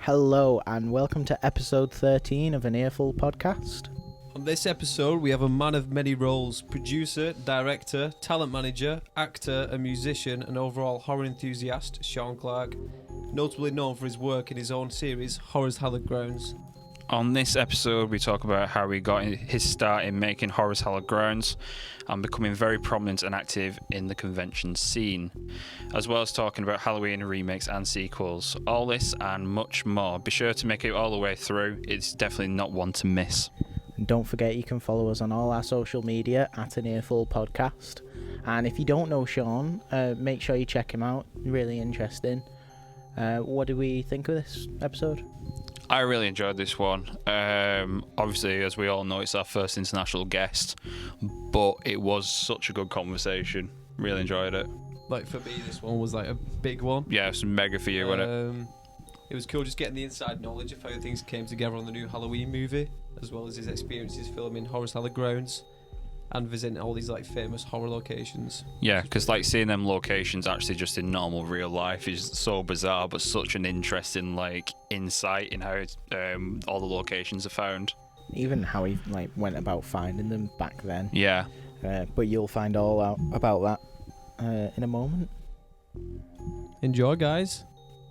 Hello and welcome to episode 13 of An Earful Podcast. On this episode, we have a man of many roles: producer, director, talent manager, actor, a musician, and overall horror enthusiast, Sean Clark, notably known for his work in his own series, Horrors Hallowed Grounds. On this episode, we talk about how he got his start in making Horrors Hallowed Grounds and becoming very prominent and active in the convention scene, as well as talking about Halloween remakes and sequels. All this and much more. Be sure to make it all the way through. It's definitely not one to miss. And don't forget you can follow us on all our social media at An Earful Podcast. And if you don't know Sean, make sure you check him out. Really interesting. What do we think of this episode? I really enjoyed this one. Obviously, as we all know, it's our first international guest, but it was such a good conversation. Really enjoyed it. Like, for me, this one was like a big one. Yeah, it's mega for you, wasn't it? It was cool just getting the inside knowledge of how things came together on the new Halloween movie, as well as his experiences filming Horrors Hallowed Grounds and visiting all these like famous horror locations. Yeah, because like seeing them locations actually just in normal real life is so bizarre, but such an interesting like insight in how all the locations are found. Even how he went about finding them back then. Yeah. But you'll find all out about that in a moment. Enjoy, guys.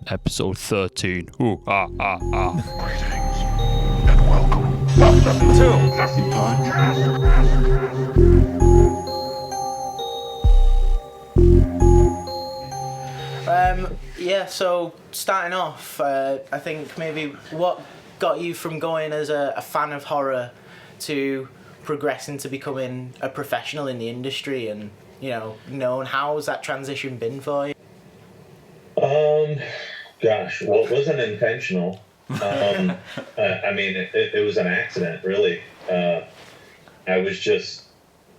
Episode 13. Ooh, ah. Greetings and welcome to Happy Podcast. So starting off, I think maybe what got you from going as a fan of horror to progressing to becoming a professional in the industry and, known, how's that transition been for you? Gosh, well, it wasn't intentional. I mean, it was an accident, really. I was just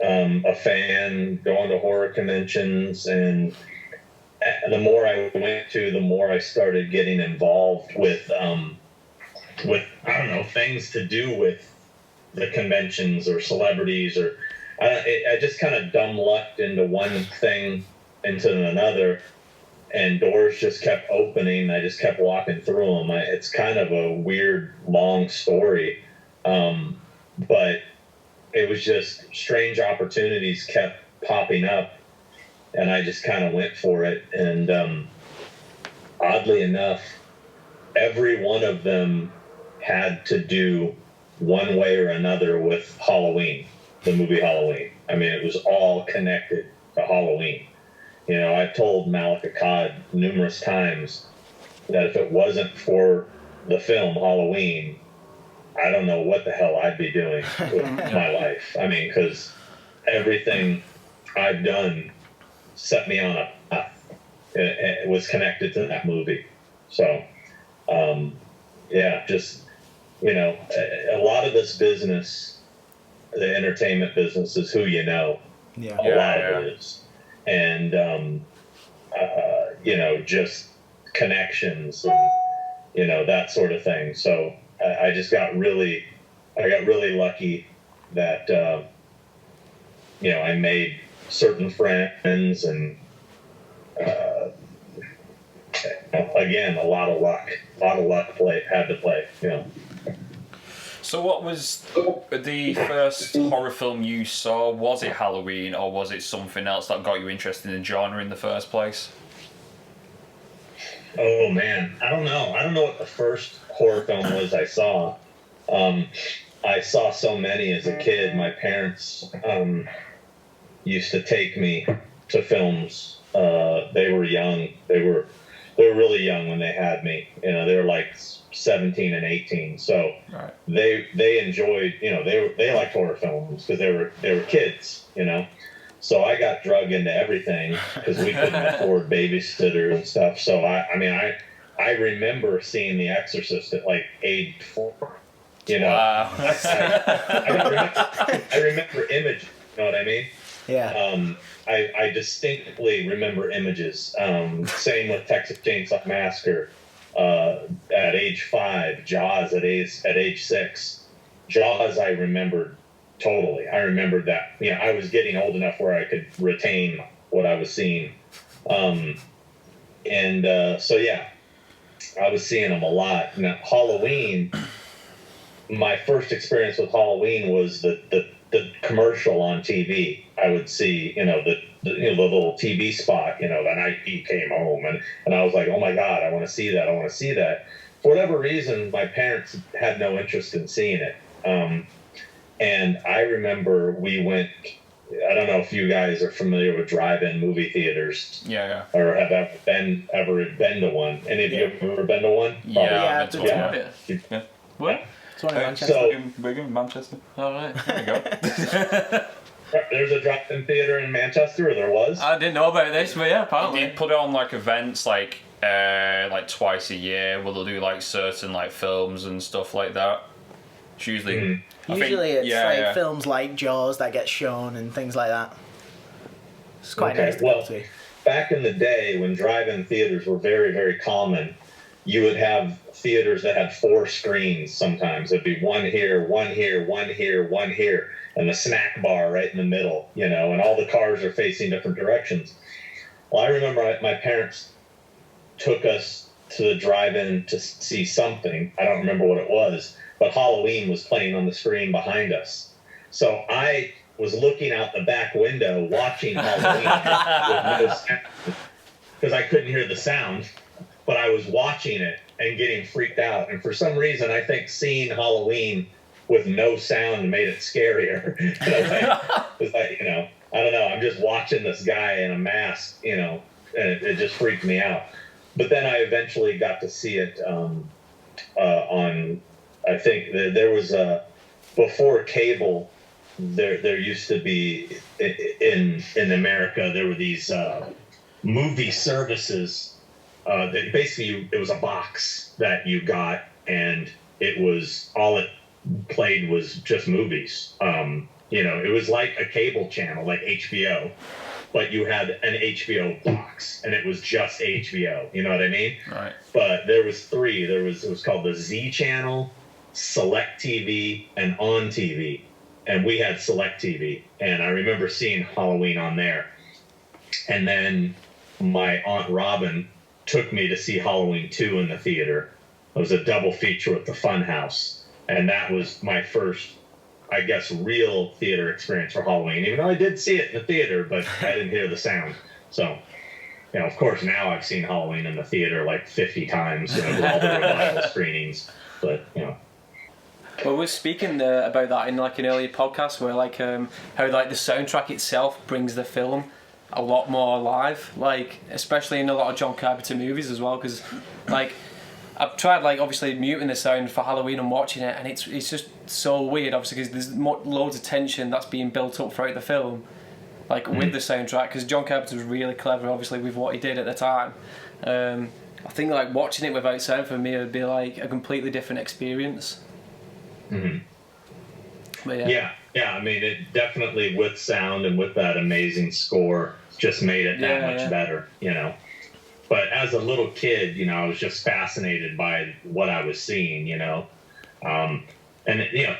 a fan, going to horror conventions, and the more I went to, the more I started getting involved with I don't know, things to do with the conventions or celebrities, or I just kind of dumb lucked into one thing into another. And doors just kept opening. I just kept walking through them. It's kind of a weird, long story. But it was just strange opportunities kept popping up. And I just kind of went for it. And oddly enough, every one of them had to do one way or another with Halloween, the movie Halloween. I mean, it was all connected to Halloween. I've told Malika Cod numerous times that if it wasn't for the film Halloween, I don't know what the hell I'd be doing with my life. I mean, because everything I've done set me on a path. It was connected to that movie. So, just, a lot of this business, the entertainment business, is who you know. Yeah. A lot of it is. And, just connections and, that sort of thing. So I just got really lucky that, I made certain friends and, again, a lot of luck had to play. So what was the first horror film you saw? Was it Halloween, or was it something else that got you interested in the genre in the first place? Oh, man. I don't know. I don't know what the first horror film was I saw. I saw so many as a kid. My parents used to take me to films. They were young. They were really young when they had me. They were like 17 and 18. So right. They enjoyed, they liked horror films because they were kids, So I got drug into everything because we couldn't afford babysitters and stuff. So I remember seeing The Exorcist at like age 4. Wow. I remember images. You know what I mean? Yeah. I distinctly remember images. Same with Texas Chainsaw Massacre at age 5. Jaws at age 6. Jaws I remembered totally. I remembered that. I was getting old enough where I could retain what I was seeing. So yeah. I was seeing them a lot. Now, Halloween, my first experience with Halloween was the commercial on TV. I would see, the little TV spot, the night he came home, and I was like, oh my God, I want to see that. I want to see that. For whatever reason, my parents had no interest in seeing it. And I remember we went, I don't know if you guys are familiar with drive-in movie theaters. Yeah. Or have ever been to one. Any of you have ever been to one? Yeah. Yeah. What? It's one in Manchester. So, Wigan, Manchester. All right. There you go. there's a drive-in theater in Manchester, or there was? I didn't know about this, but yeah, apparently. They put it on like events like twice a year where they'll do like certain like films and stuff like that. It's usually Usually it's films like Jaws that get shown and things like that. It's quite nice to go to. Back in the day when drive-in theaters were very, very common, you would have theaters that had 4 screens sometimes. It'd be one here, one here, one here, one here, and the snack bar right in the middle, and all the cars are facing different directions. Well, I remember my parents took us to the drive-in to see something. I don't remember what it was, but Halloween was playing on the screen behind us. So I was looking out the back window watching Halloween with no sound because I couldn't hear the sound, but I was watching it and getting freaked out. And for some reason, I think seeing Halloween with no sound made it scarier. It's like, I don't know. I'm just watching this guy in a mask, and it just freaked me out. But then I eventually got to see it on, I think there was before cable, there used to be in America, there were these movie services that basically it was a box that you got, and it was all it played was just movies. It was like a cable channel, like HBO, but you had an HBO box, and it was just HBO. You know what I mean? Right. But there was 3. It was called the Z channel, Select TV, and On TV. And we had Select TV, and I remember seeing Halloween on there. And then my Aunt Robin took me to see Halloween 2 in the theater. It was a double feature with the Funhouse, and that was my first, I guess, real theater experience for Halloween, even though I did see it in the theater, but I didn't hear the sound. So, of course, now I've seen Halloween in the theater like 50 times, with all the revival screenings, but, Well, we're speaking about that in like an earlier podcast where how the soundtrack itself brings the film a lot more alive, especially in a lot of John Carpenter movies as well, because I've tried obviously muting the sound for Halloween and watching it, and it's just so weird, obviously, because there's loads of tension that's being built up throughout the film, with the soundtrack, because John Carpenter was really clever, obviously, with what he did at the time. I think watching it without sound for me would be a completely different experience. Mm-hmm. But yeah. I mean, it definitely, with sound and with that amazing score, just made it that much better, But as a little kid, I was just fascinated by what I was seeing, And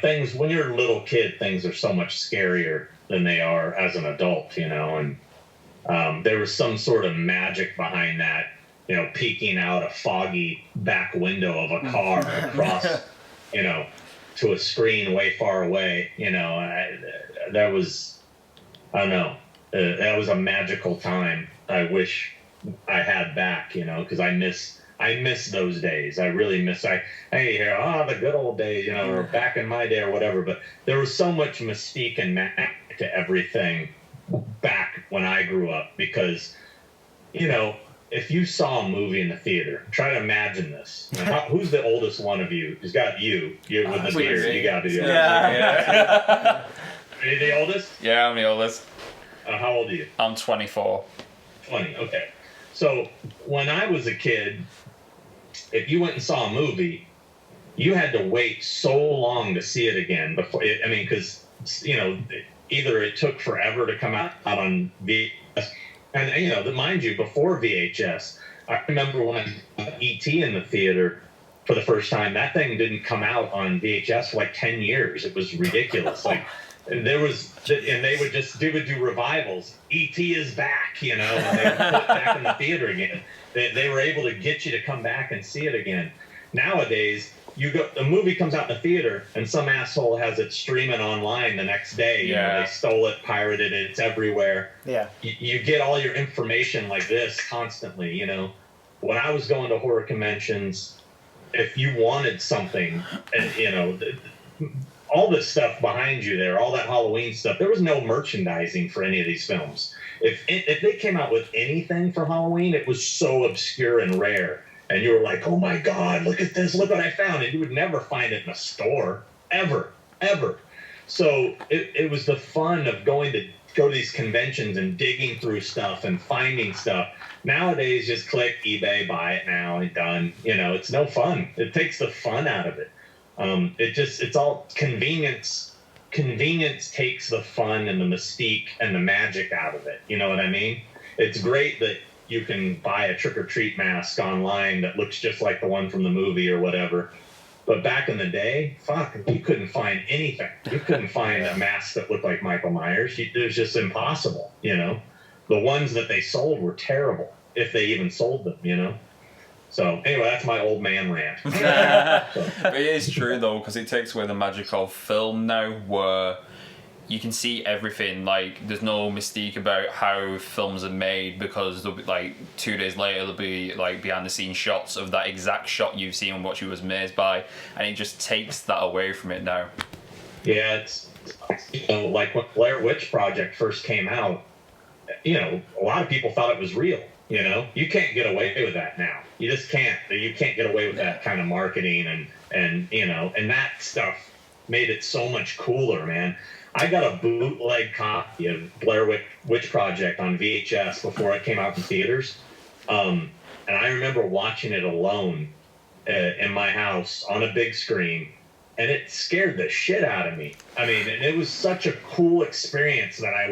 things, when you're a little kid, things are so much scarier than they are as an adult, And there was some sort of magic behind that, peeking out a foggy back window of a car across, to a screen way far away, that was, I don't know, that was a magical time. I wish I had back, because I miss those days. I really miss, I hear, the good old days, or back in my day or whatever, but there was so much mystique and magic to everything back when I grew up, because, if you saw a movie in the theater, try to imagine this. Who's the oldest one of you? Who's got you? You're with the beard. You got to be the oldest. Yeah. Are you the oldest? Yeah, I'm the oldest. How old are you? I'm 24. 20, okay. So when I was a kid, if you went and saw a movie, you had to wait so long to see it again before. Because either it took forever to come out on VHS, and mind you, before VHS, I remember when I saw E.T. in the theater for the first time. That thing didn't come out on VHS for 10 years. It was ridiculous. and they would do revivals. E.T. is back, and they would put it back in the theater again. They were able to get you to come back and see it again. Nowadays, the movie comes out in the theater, and some asshole has it streaming online the next day. They stole it, pirated it, it's everywhere. Yeah. You get all your information like this constantly, When I was going to horror conventions, if you wanted something, all this stuff behind you there, all that Halloween stuff, there was no merchandising for any of these films. If they came out with anything for Halloween, it was so obscure and rare. And you were like, oh my God, look at this, look what I found. And you would never find it in a store, ever. So it was the fun of go to these conventions and digging through stuff and finding stuff. Nowadays, just click eBay, buy it now, and done. It's no fun. It takes the fun out of it. It's all convenience. Convenience takes the fun and the mystique and the magic out of it. You know what I mean? It's great that you can buy a trick-or-treat mask online that looks just like the one from the movie or whatever. But back in the day, you couldn't find anything. You couldn't find a mask that looked like Michael Myers. It was just impossible, The ones that they sold were terrible, if they even sold them, So anyway, that's my old man rant. But it is true though, because it takes away the magic of film now, where you can see everything. Like, there's no mystique about how films are made, because there'll be 2 days later there'll be behind the scenes shots of that exact shot you've seen and what you was amazed by, and it just takes that away from it now. Yeah, it's like when Blair Witch Project first came out, a lot of people thought it was real. You can't get away with that now. You just can't. You can't get away with that kind of marketing and that stuff made it so much cooler, man. I got a bootleg copy of Blair Witch Project on VHS before it came out in theaters. And I remember watching it alone in my house on a big screen, and it scared the shit out of me. I mean, it was such a cool experience that I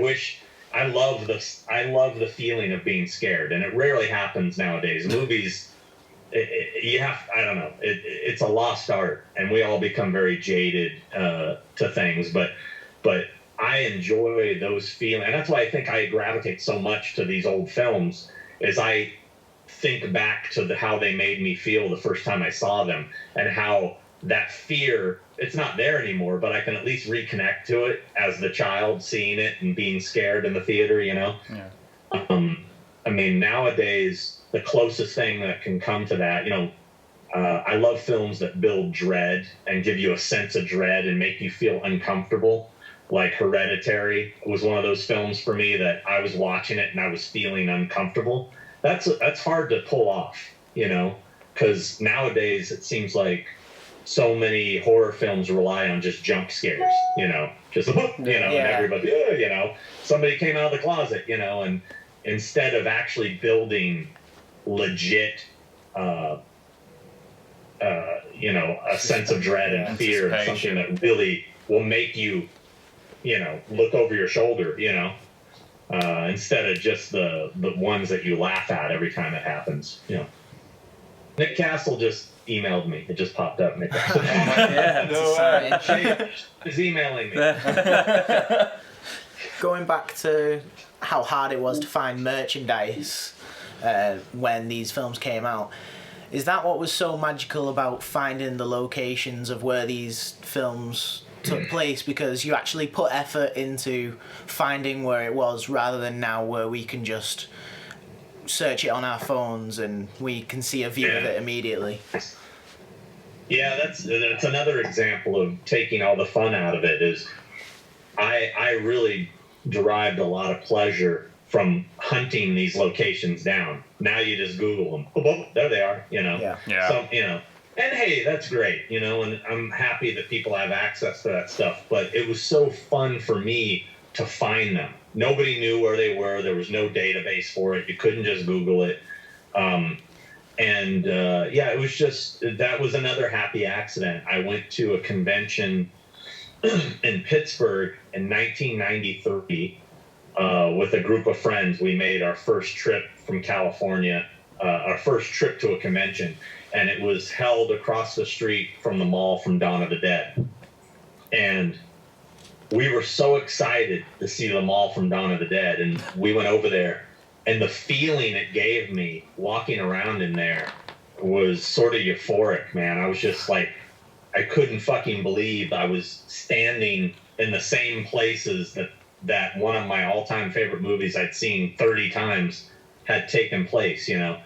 love the feeling of being scared, and it rarely happens nowadays. Movies, I don't know, it's a lost art, and we all become very jaded to things, but I enjoy those feelings, and that's why I think I gravitate so much to these old films, is I think back to how they made me feel the first time I saw them, and how that fear, it's not there anymore, but I can at least reconnect to it as the child seeing it and being scared in the theater, Yeah. I mean, nowadays, the closest thing that can come to that, I love films that build dread and give you a sense of dread and make you feel uncomfortable. Like Hereditary was one of those films for me that I was watching it and I was feeling uncomfortable. That's hard to pull off, because nowadays it seems like so many horror films rely on just jump scares, just, and everybody, somebody came out of the closet, and instead of actually building legit, a sense of dread and fear, something that really will make you, look over your shoulder, instead of just the ones that you laugh at every time it happens, Nick Castle just emailed me. It just popped up. Nick Castle. He's emailing me. Going back to how hard it was to find merchandise when these films came out, is that what was so magical about finding the locations of where these films took place? Because you actually put effort into finding where it was, rather than now where we can just search it on our phones and we can see a view of it immediately. Yeah, that's another example of taking all the fun out of it. Is I really derived a lot of pleasure from hunting these locations down. Now you just Google them. Oh, there they are. Yeah. So, and hey, that's great. And I'm happy that people have access to that stuff. But it was so fun for me to find them. Nobody knew where they were. There was no database for it. You couldn't just Google it. It was just, that was another happy accident. I went to a convention in Pittsburgh in 1993 with a group of friends. We made our first trip from California, our first trip to a convention, and it was held across the street from the mall from Dawn of the Dead. And we were so excited to see the mall from Dawn of the Dead, and we went over there, and the feeling it gave me walking around in there was sort of euphoric, man. I was just like, I couldn't fucking believe I was standing in the same places that one of my all-time favorite movies I'd seen 30 times had taken place, you know.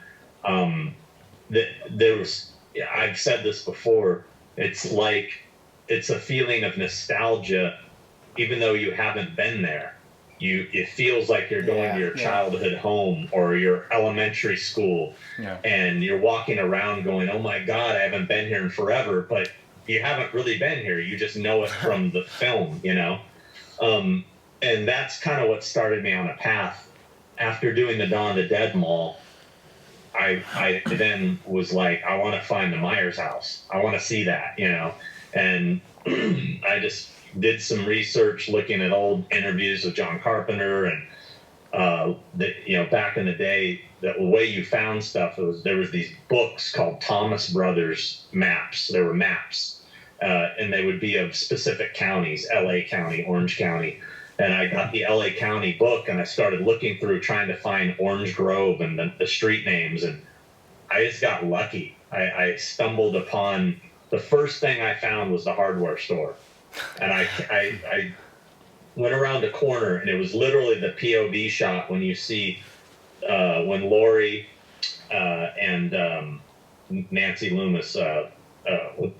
There was, I've said this before, it's a feeling of nostalgia, even though you haven't been there. It feels like you're going to your childhood home or your elementary school, and you're walking around going, oh my God, I haven't been here in forever, but you haven't really been here. You just know it from the film, you know? And that's kind of what started me on a path. After doing the Dawn of the Dead Mall, I then was like, I want to find the Myers house. I want to see that, you know? And I just did some research looking at old interviews with John Carpenter, and back in the day, the way you found stuff there was these books called Thomas Brothers maps. There were maps, and they would be of specific counties: L.A. County, Orange County. And I got the L.A. County book, and I started looking through trying to find Orange Grove and the street names, and I just got lucky. I stumbled upon, the first thing I found was the hardware store. And I went around a corner, and it was literally the POV shot when you see when Lori and Nancy Loomis,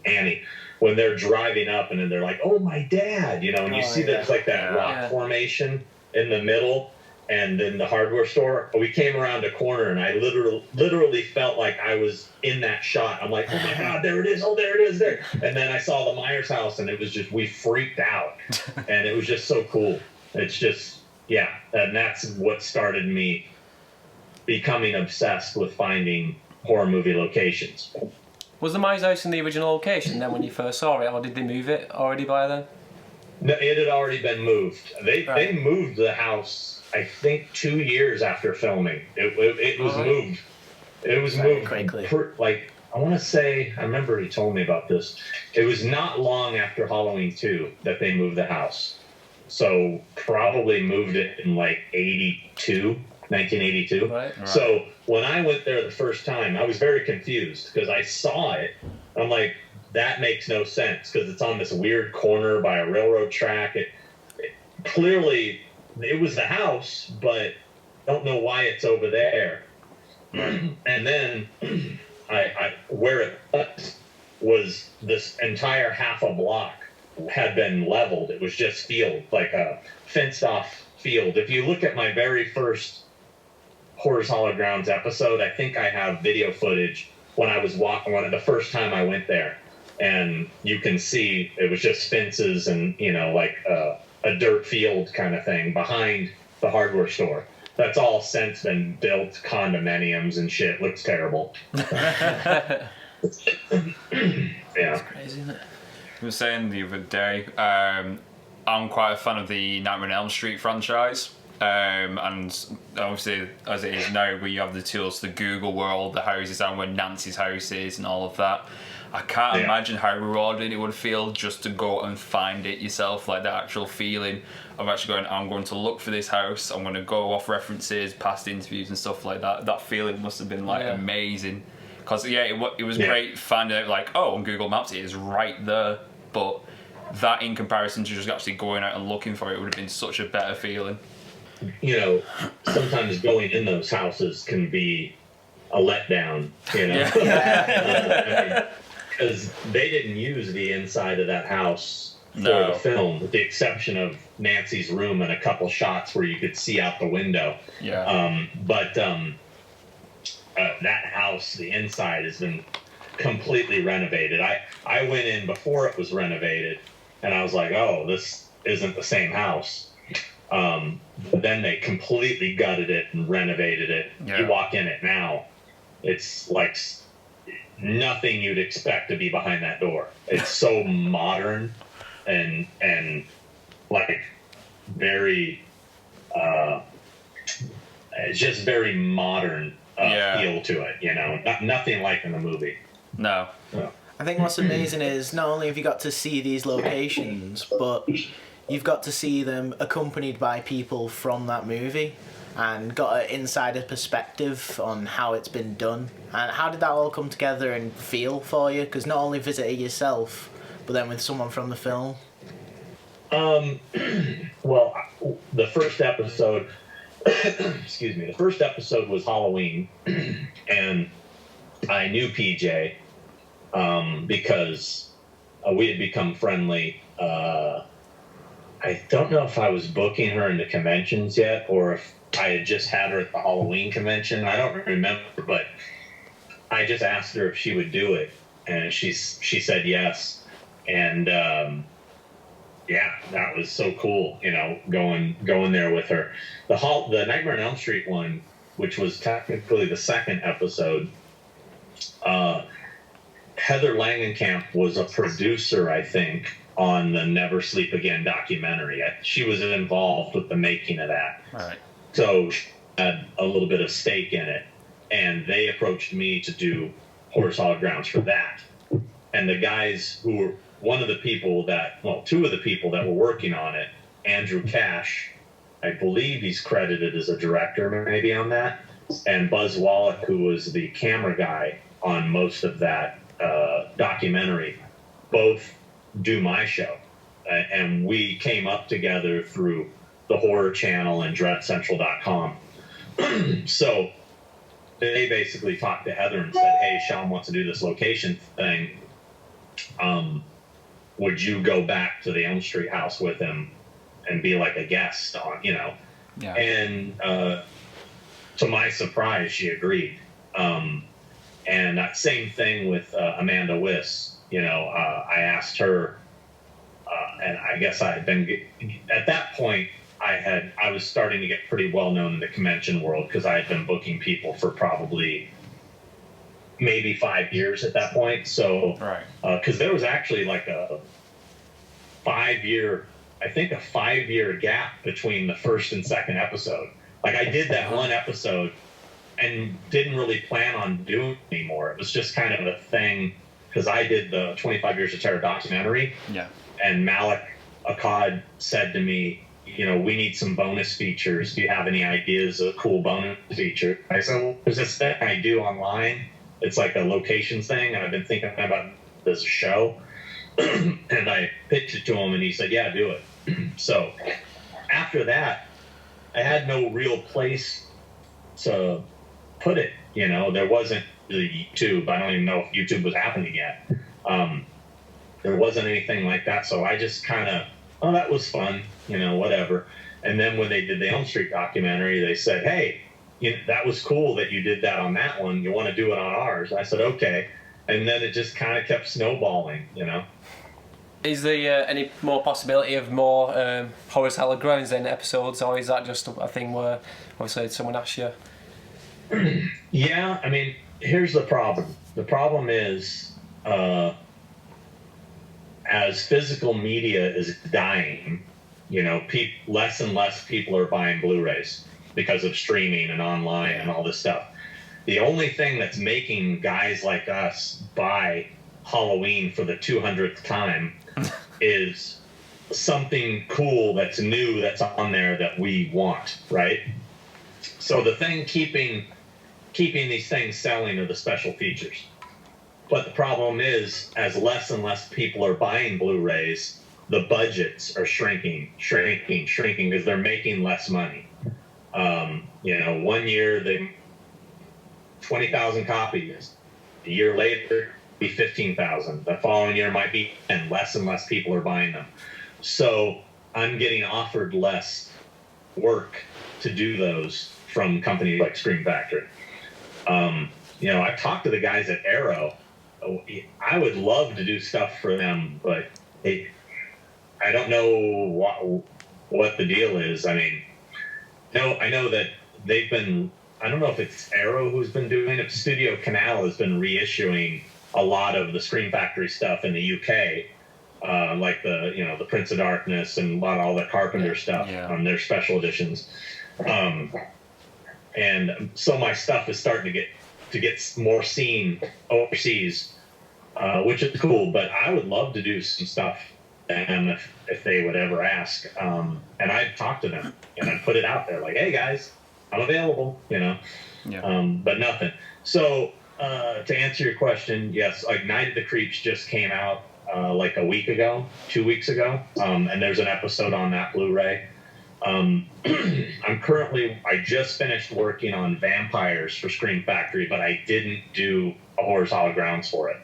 Annie, when they're driving up, and then they're like, "Oh, my dad," you know, and you see there's like that rock formation in the middle, and then the hardware store. We came around a corner, and I literally felt like I was in that shot. I'm like, "Oh my God, there it is! Oh, there it is! There!" And then I saw the Myers house, and it was just, we freaked out, and it was just so cool. It's just, and that's what started me becoming obsessed with finding horror movie locations. Was the Myers house in the original location then when you first saw it, or did they move it already by then? No, it had already been moved. They moved the house, I think, 2 years after filming. It was moved. It was moved quickly. I want to say, I remember he told me about this. It was not long after Halloween 2 that they moved the house. So probably moved it in like 1982. Right. So when I went there the first time, I was very confused because I saw it. I'm like, that makes no sense because it's on this weird corner by a railroad track. Clearly, it was the house, but don't know why it's over there. And then where it was this entire half a block had been leveled. It was just field, like a fenced off field. If you look at my very first Horrors Hallowed Grounds episode, I think I have video footage when I was walking, the first time I went there, and you can see it was just fences and, you know, like a dirt field kind of thing behind the hardware store. That's all since been built, condominiums and shit. Looks terrible. Yeah. That's crazy, isn't it? I was saying the other day, I'm quite a fan of the Nightmare on Elm Street franchise. And obviously, as it is now, where you have the tools to Google where all the houses are, where Nancy's house is and all of that, I can't imagine how rewarding it would feel just to go and find it yourself, like the actual feeling of actually going, I'm going to look for this house, I'm going to go off references, past interviews and stuff like that. That feeling must have been like amazing. Because it was great finding out like, oh, on Google Maps it is right there, but that in comparison to just actually going out and looking for it would have been such a better feeling. You know, sometimes going in those houses can be a letdown, you know. Because they didn't use the inside of that house for the film, with the exception of Nancy's room and a couple shots where you could see out the window. But that house, the inside has been completely renovated. I went in before it was renovated, and I was like, oh, this isn't the same house. But then they completely gutted it and renovated it. You walk in it now, it's like nothing you'd expect to be behind that door. It's so modern and like very it's just very modern feel to it, you know. Nothing like in the movie. I think what's amazing is not only have you got to see these locations, but you've got to see them accompanied by people from that movie and got an insider perspective on how it's been done. And how did that all come together and feel for you? Because not only visiting yourself, but then with someone from the film. Well, the first episode, excuse me, the first episode was Halloween, and I knew PJ because we had become friendly. I don't know if I was booking her into conventions yet, or if I had just had her at the Halloween convention. I don't remember, but I just asked her if she would do it, and she said yes. And yeah, that was so cool, you know, going there with her. The Nightmare on Elm Street one, which was technically the second episode, Heather Langenkamp was a producer, I think, on the Never Sleep Again documentary. She was involved with the making of that. Right. So she had a little bit of stake in it, and they approached me to do Horrors Hallowed Grounds for that. And the guys who were two of the people that were working on it, Andrew Cash, I believe he's credited as a director maybe on that, and Buzz Wallach, who was the camera guy on most of that documentary, both do my show. And we came up together through the Horror Channel and DreadCentral.com. So they basically talked to Heather and said, hey, Sean wants to do this location thing. Would you go back to the Elm Street house with him and be like a guest on, you know? Yeah. And to my surprise, she agreed. And that same thing with Amanda Wiss. You know, I asked her, and I guess I had been at that point. I was starting to get pretty well known in the convention world because I had been booking people for probably maybe 5 years at that point. So, Right. Because there was actually like a 5 year gap between the first and second episode. Like I did that one episode and didn't really plan on doing anymore. It was just kind of a thing because I did the 25 Years of Terror documentary. Yeah. And Malik Akkad said to me, you know, we need some bonus features. Do you have any ideas of a cool bonus feature? I said, well, there's this thing I do online. It's like a locations thing, and I've been thinking about this show. And I pitched it to him, and he said, yeah, do it. So after that, I had no real place to put it. You know, there wasn't the YouTube. I don't even know if YouTube was happening yet. There wasn't anything like that. So I just kind of, oh, that was fun, you know, whatever. And then when they did the Elm Street documentary, they said, hey, that was cool that you did that on that one. You want to do it on ours? And I said, okay. And then it just kind of kept snowballing, you know. Is there any more possibility of more Horrors Hallowed Grounds in episodes, or is that just a thing where, obviously, someone asks you? Yeah, I mean, here's the problem. The problem is, as physical media is dying, you know, less and less people are buying Blu-rays because of streaming and online and all this stuff. The only thing that's making guys like us buy Halloween for the 200th time is something cool that's new that's on there that we want, right? So the thing keeping these things selling are the special features. But the problem is, as less and less people are buying Blu-rays, the budgets are shrinking because they're making less money. You know, 1 year they 20,000 copies. A year later, be 15,000. The following year might be, and less people are buying them. So I'm getting offered less work to do those from companies like Scream Factory. You know, I've talked to the guys at Arrow. I would love to do stuff for them, but I don't know what the deal is. I mean, I know that they've been, I don't know if it's Arrow who's been doing it. Studio Canal has been reissuing a lot of the Scream Factory stuff in the UK, like the Prince of Darkness and a lot of all the Carpenter stuff on their special editions. And so my stuff is starting to get more seen overseas, which is cool. But I would love to do some stuff them if they would ever ask. And I'd talk to them and I'd put it out there like, hey guys, I'm available, Yeah. but nothing. So to answer your question, yes, like Night of the Creeps just came out like a week ago, 2 weeks ago, and there's an episode on that Blu-ray. I just finished working on Vampires for Scream Factory, but I didn't do a Horrors Hallowed Grounds for it.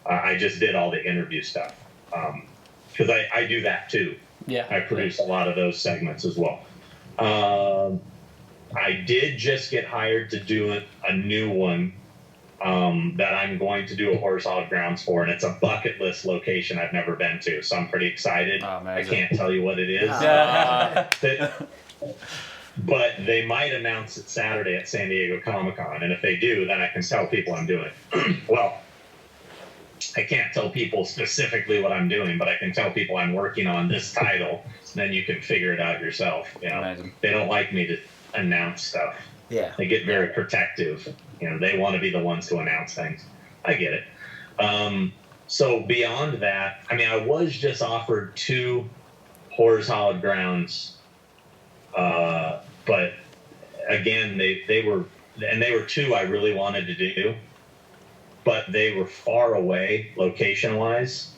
I just did all the interview stuff because I do that too. Yeah. I produce a lot of those segments as well. I did just get hired to do a new one that I'm going to do a Horrors Hallowed Grounds for, and it's a bucket list location I've never been to, so I'm pretty excited. Oh, I amazing. can't tell you what it is. But they might announce it Saturday at San Diego Comic-Con, and if they do, then I can tell people I'm doing it. Well, I can't tell people specifically what I'm doing, but I can tell people I'm working on this title, and then you can figure it out yourself. Amazing. They don't like me to announce stuff. Yeah. They get very protective. They want to be the ones to announce things. I get it. So beyond that, I was just offered 2 Horrors Hallowed Grounds, but again, they were 2 I really wanted to do, but they were far away location-wise,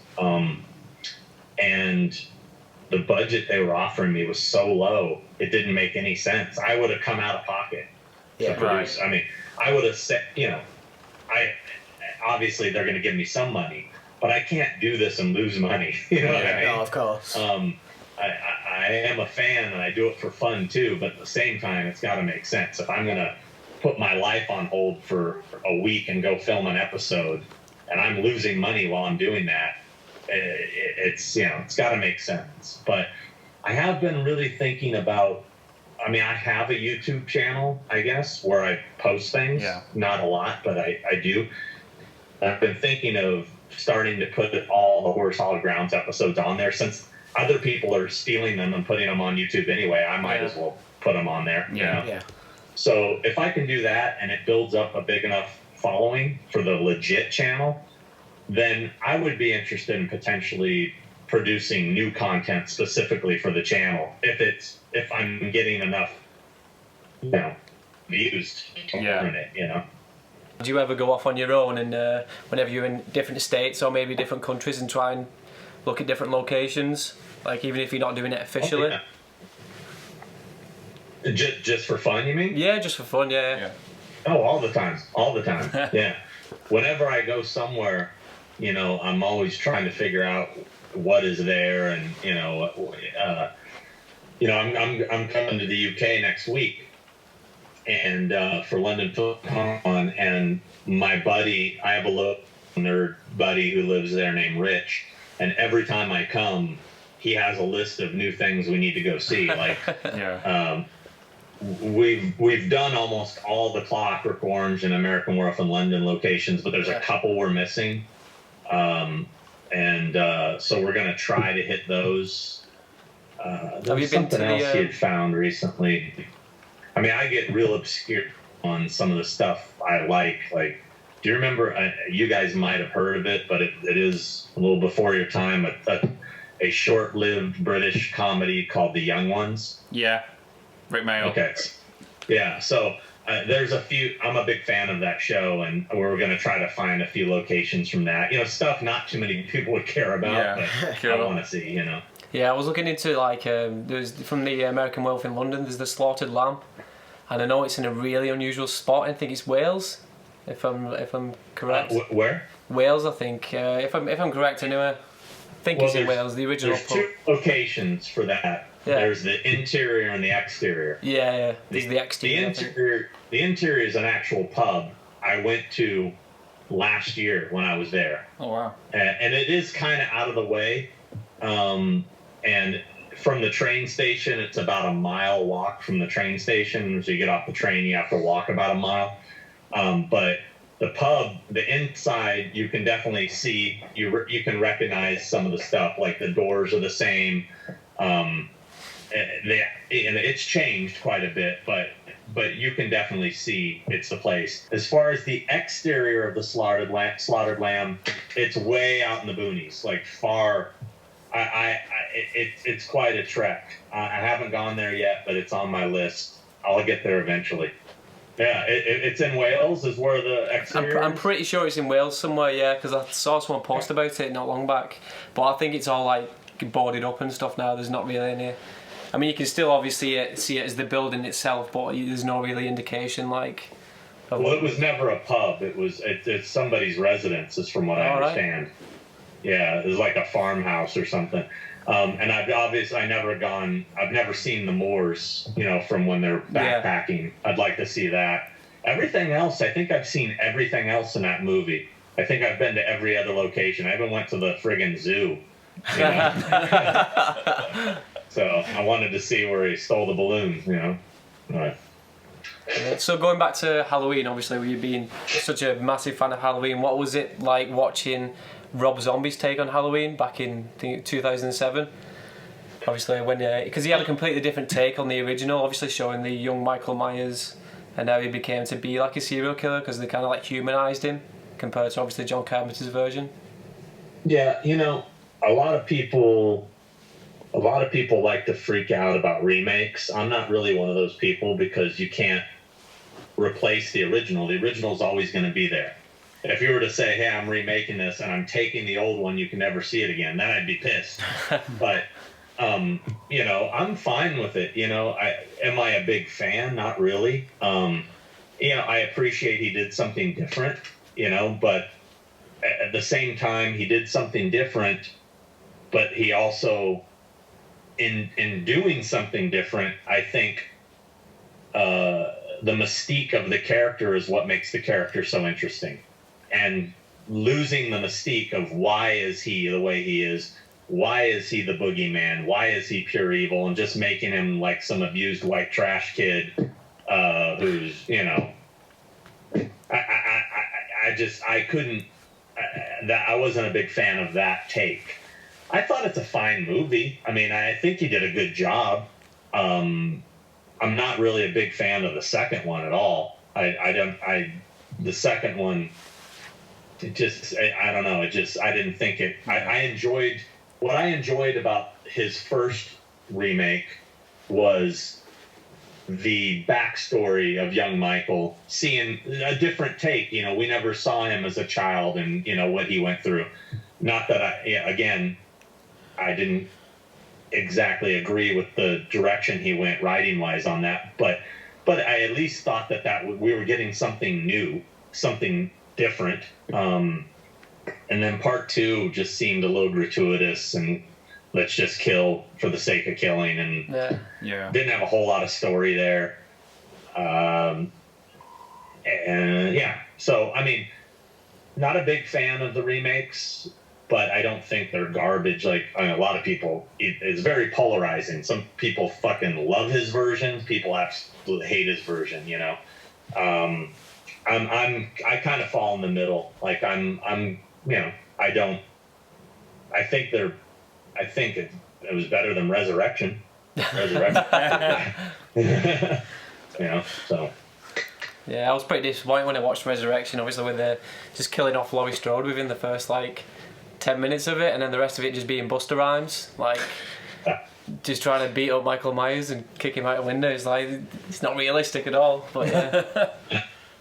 and the budget they were offering me was so low, it didn't make any sense. I would have come out of pocket to produce. Right. I would have said, obviously they're going to give me some money, but I can't do this and lose money. You know what I mean? No, of course. I am a fan and I do it for fun too, but at the same time, it's got to make sense. If I'm going to put my life on hold for a week and go film an episode, and I'm losing money while I'm doing that, it's got to make sense. But I have been really thinking about, I have a YouTube channel, I guess, where I post things. Yeah. Not a lot, but I do. I've been thinking of starting to put all the Horrors Hallowed Grounds episodes on there, since other people are stealing them and putting them on YouTube anyway. I might as well put them on there. Yeah. Yeah. So if I can do that and it builds up a big enough following for the legit channel, then I would be interested in potentially producing new content specifically for the channel if I'm getting enough views to earn it. Do you ever go off on your own and whenever you're in different states or maybe different countries and try and look at different locations, like even if you're not doing it officially? Oh, yeah. Just for fun, you mean? Yeah, just for fun, yeah. Oh, all the time. Yeah. Whenever I go somewhere, I'm always trying to figure out what is there, and I'm coming to the UK next week, and for London Film Con, and my buddy, I have a little nerd buddy who lives there named Rich, and every time I come, he has a list of new things we need to go see. Like, we've done almost all the Clockwork Orange and American Werewolf in London locations, but there's a couple we're missing. So we're going to try to hit those. Have you been to else he had found recently. I get real obscure on some of the stuff I like. Like, do you remember, you guys might have heard of it, but it is a little before your time, a short-lived British comedy called The Young Ones? Yeah. Rick Mail. Okay. Yeah, so there's a few, I'm a big fan of that show, and we're going to try to find a few locations from that. Stuff not too many people would care about, but I want to see, Yeah, I was looking into, there's from the American Werewolf in London, there's the Slaughtered Lamb, and I know it's in a really unusual spot. I think it's Wales, if I'm correct. Where? Wales, I think. If I'm correct, anyway. I think it's in Wales, the original. There's 2 locations for that. Yeah. There's the interior and the exterior. Yeah. There's the exterior. The interior is an actual pub I went to last year when I was there. Oh, wow. And it is kind of out of the way. And from the train station, it's about a mile walk from the train station. So you get off the train, you have to walk about a mile. But the pub, the inside, you can definitely see, you can recognize some of the stuff, like the doors are the same. And it's changed quite a bit, but you can definitely see it's the place. As far as the exterior of the slaughtered lamb, it's way out in the boonies, like far It's quite a trek. I haven't gone there yet, but it's on my list. I'll get there eventually. Yeah, it's in Wales. Is where the exterior. I'm pretty sure it's in Wales somewhere. Yeah, because I saw someone post about it not long back. But I think it's all like boarded up and stuff now. There's not really any. I mean, you can still obviously see it as the building itself, but there's no really indication like. Well, it was never a pub. It's somebody's residence, is from what I understand. Right. Yeah, it was like a farmhouse or something. And I've never seen the moors, from when they're backpacking. Yeah. I'd like to see that. Everything else, I think I've seen everything else in that movie. I think I've been to every other location. I even went to the friggin' zoo. So I wanted to see where he stole the balloons, Right. So going back to Halloween, obviously, with you being such a massive fan of Halloween, what was it like watching Rob Zombie's take on Halloween back in 2007? Obviously, because he had a completely different take on the original, obviously showing the young Michael Myers, and now he became to be like a serial killer because they kind of like humanized him compared to obviously John Carpenter's version. Yeah, a lot of people like to freak out about remakes. I'm not really one of those people because you can't replace the original. The original's always going to be there. If you were to say, hey, I'm remaking this and I'm taking the old one, you can never see it again, then I'd be pissed. But, I'm fine with it. Am I a big fan? Not really. I appreciate he did something different, but at the same time, he did something different, but he also, in doing something different, I think the mystique of the character is what makes the character so interesting. And losing the mystique of why is he the way he is, why is he the boogeyman, why is he pure evil, and just making him like some abused white trash kid who's, I wasn't a big fan of that take. I thought it's a fine movie. I mean, I think he did a good job. I'm not really a big fan of the second one at all. The second one, I don't know. I didn't think it. What I enjoyed about his first remake was the backstory of young Michael, seeing a different take. We never saw him as a child and, what he went through. Not that I didn't exactly agree with the direction he went writing-wise on that, but I at least thought that we were getting something new, something different. And then part two just seemed a little gratuitous and let's just kill for the sake of killing, and didn't have a whole lot of story there. So I mean, not a big fan of the remakes, but I don't think they're garbage. Like, a lot of people, it's very polarizing. Some people fucking love his version. People absolutely hate his version. I kind of fall in the middle. Like I think it was better than Resurrection. So. Yeah, I was pretty disappointed when I watched Resurrection, obviously, with just killing off Laurie Strode within the first 10 minutes of it, and then the rest of it just being Busta Rhymes, just trying to beat up Michael Myers and kick him out a window. It's not realistic at all. But yeah.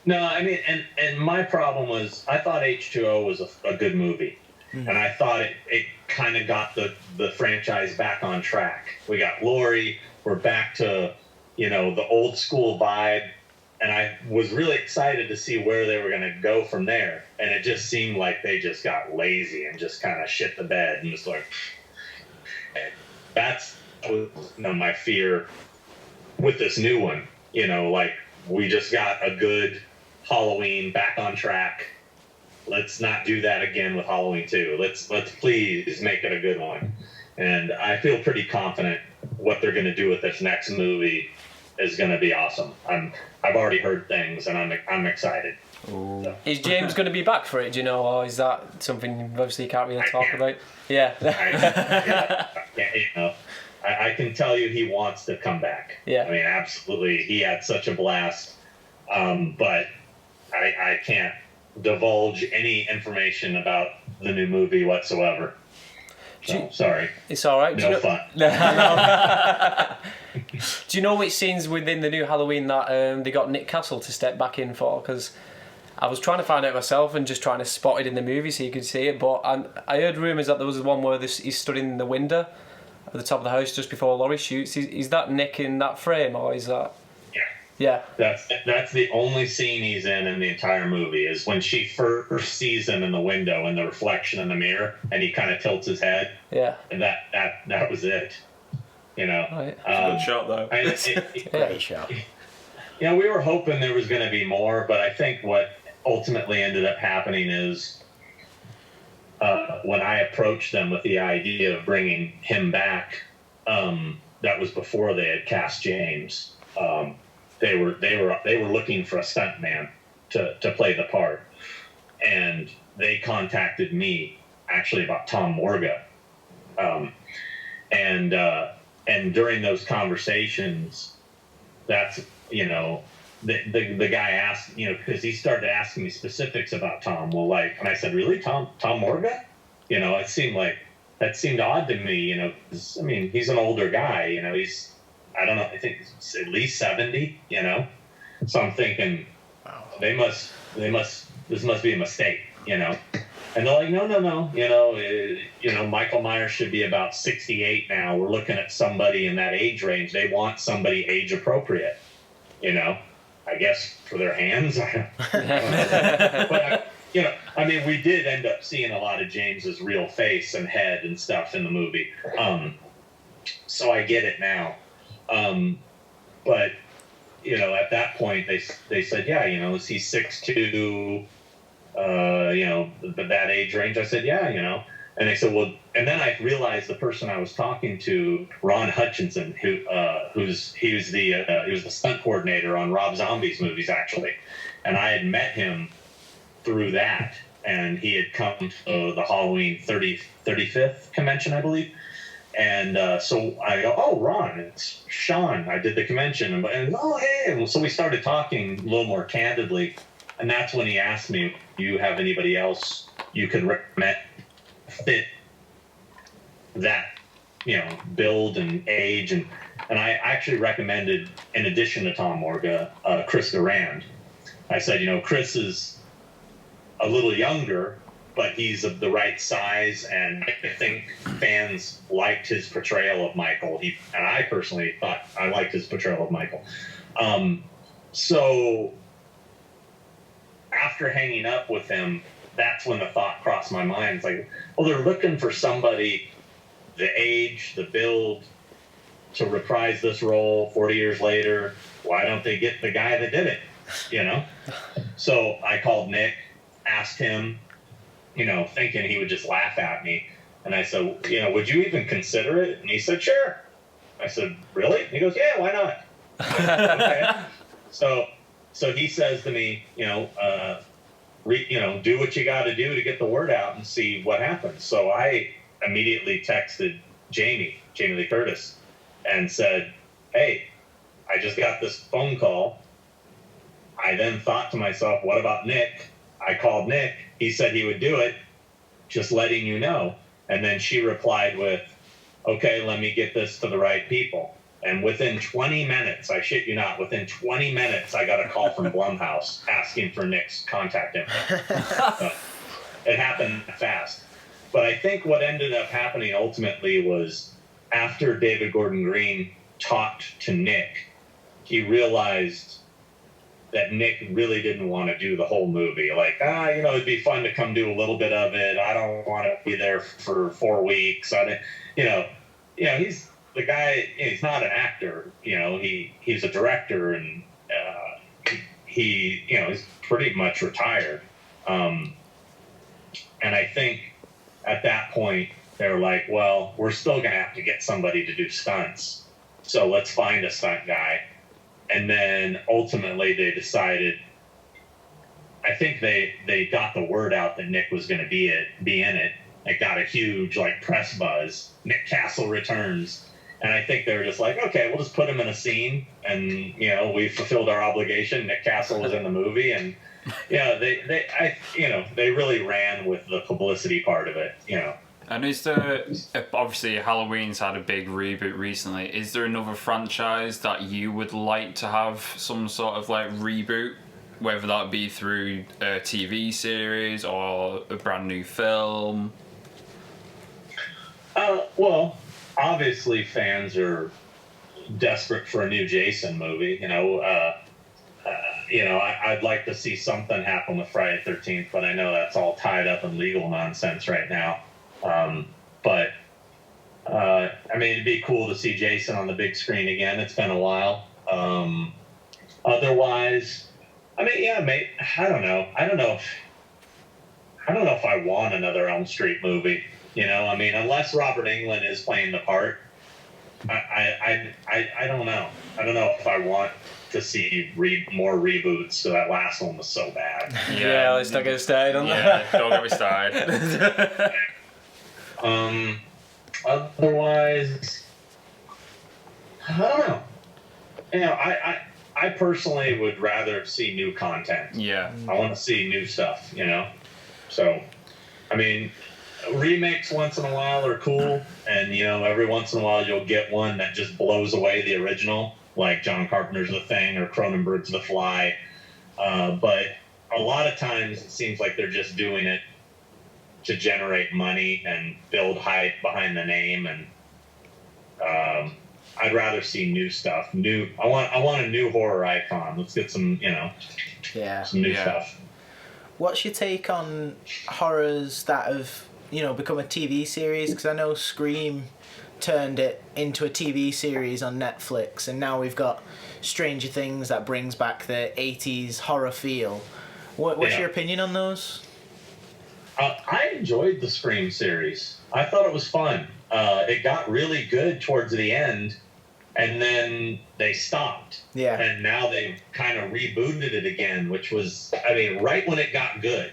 No, I mean, and my problem was I thought H2O was a good movie, and I thought it kind of got the franchise back on track. We got Laurie, we're back to the old school vibe. And I was really excited to see where they were going to go from there. And it just seemed like they just got lazy and just kind of shit the bed. And just that's my fear with this new one. We just got a good Halloween back on track. Let's not do that again with Halloween 2. Let's please make it a good one. And I feel pretty confident what they're going to do with this next movie is going to be awesome. I've already heard things, and I'm excited. So. Is James going to be back for it, do you know, or is that something obviously you can't really talk about? Yeah. I can tell you he wants to come back. Yeah. I mean, absolutely. He had such a blast, but I can't divulge any information about the new movie whatsoever. So, sorry. It's all right. No fun. Do you know which scenes within the new Halloween that they got Nick Castle to step back in for? Because I was trying to find out myself and just trying to spot it in the movie so you could see it. But I heard rumours that there was one where he stood in the window at the top of the house just before Laurie shoots. Is that Nick in that frame, or is that? Yeah. That's the only scene he's in the entire movie, is when she first sees him in the window and the reflection in the mirror, and he kind of tilts his head. Yeah. And that was it. You know. Right. Good shot though. Great shot. You know, we were hoping there was going to be more, but I think what ultimately ended up happening is when I approached them with the idea of bringing him back, that was before they had cast James. They were looking for a stuntman to play the part, and they contacted me actually about Tom Morga, and during those conversations, that's, you know, the guy asked, you know, because he started asking me specifics about Tom. Well, like, and I said, really, Tom Morga? You know, that seemed odd to me, you know, 'cause, I mean, he's an older guy, you know, I don't know, I think it's at least 70, you know? So I'm thinking, this must be a mistake, you know? And they're like, no, you know, Michael Myers should be about 68 now. We're looking at somebody in that age range. They want somebody age appropriate, you know? I guess for their hands. But, you know, I mean, we did end up seeing a lot of James's real face and head and stuff in the movie. So I get it now. But, you know, at that point they said, yeah, you know, is he 6'2", you know, that age range? I said, yeah, you know. And they said, well, and then I realized the person I was talking to, Ron Hutchinson, he was the stunt coordinator on Rob Zombie's movies, actually. And I had met him through that, and he had come to the Halloween 35th convention, I believe. And so I go, oh, Ron, it's Sean. I did the convention. And oh, hey. And so we started talking a little more candidly. And that's when he asked me, do you have anybody else you could recommend fit that, you know, build and age? And I actually recommended, in addition to Tom Morga, Chris Durand. I said, you know, Chris is a little younger, but he's of the right size, and I think fans liked his portrayal of Michael. And I personally thought I liked his portrayal of Michael. So after hanging up with him, that's when the thought crossed my mind. It's like, well, they're looking for somebody, the age, the build, to reprise this role 40 years later. Why don't they get the guy that did it, you know? So I called Nick, asked him, you know, thinking he would just laugh at me. And I said, you know, would you even consider it? And he said, sure. I said, really? He goes, yeah, why not? Okay. So he says to me, you know, do what you got to do to get the word out and see what happens. So I immediately texted Jamie Lee Curtis, and said, hey, I just got this phone call. I then thought to myself, what about Nick? I called Nick. He said he would do it, just letting you know. And then she replied with, okay, let me get this to the right people. And within 20 minutes, I shit you not, within 20 minutes, I got a call from Blumhouse asking for Nick's contact info. So it happened fast. But I think what ended up happening ultimately was after David Gordon Green talked to Nick, he realized that Nick really didn't want to do the whole movie. Like, you know, it'd be fun to come do a little bit of it. I don't want to be there for 4 weeks. He's the guy. He's not an actor. You know, he's a director, and he's pretty much retired. And I think at that point they're like, well, we're still gonna have to get somebody to do stunts, so let's find a stunt guy. And then ultimately they decided, I think they got the word out that Nick was going to be in it. It got a huge press buzz. Nick Castle returns. And I think they were just like, okay, we'll just put him in a scene, and we fulfilled our obligation. Nick Castle was in the movie, and they really ran with the publicity part of it. And is there, obviously Halloween's had a big reboot recently, is there another franchise that you would like to have some sort of like reboot, whether that be through a TV series or a brand new film? Well, obviously fans are desperate for a new Jason movie. I'd like to see something happen with Friday the 13th, but I know that's all tied up in legal nonsense right now. It'd be cool to see Jason on the big screen again. It's been a while. Otherwise, mate, I don't know. I don't know if I want another Elm Street movie. Unless Robert Englund is playing the part, I don't know. I don't know if I want to see more reboots. So that last one was so bad. Yeah, let's not get started on that. Yeah, don't get me started. Otherwise, I don't know. I personally would rather see new content. Yeah. I want to see new stuff, So, remakes once in a while are cool, and every once in a while you'll get one that just blows away the original, like John Carpenter's The Thing or Cronenberg's The Fly. But a lot of times it seems like they're just doing it to generate money and build hype behind the name, and I'd rather see new stuff. I want a new horror icon. Let's get some some new stuff. What's your take on horrors that have become a TV series? Because I know Scream turned it into a TV series on Netflix, and now we've got Stranger Things that brings back the 80s horror feel. What's your opinion on those? I enjoyed the Scream series. I thought it was fun. It got really good towards the end, and then they stopped. Yeah. And now they've kind of rebooted it again, which was, right when it got good.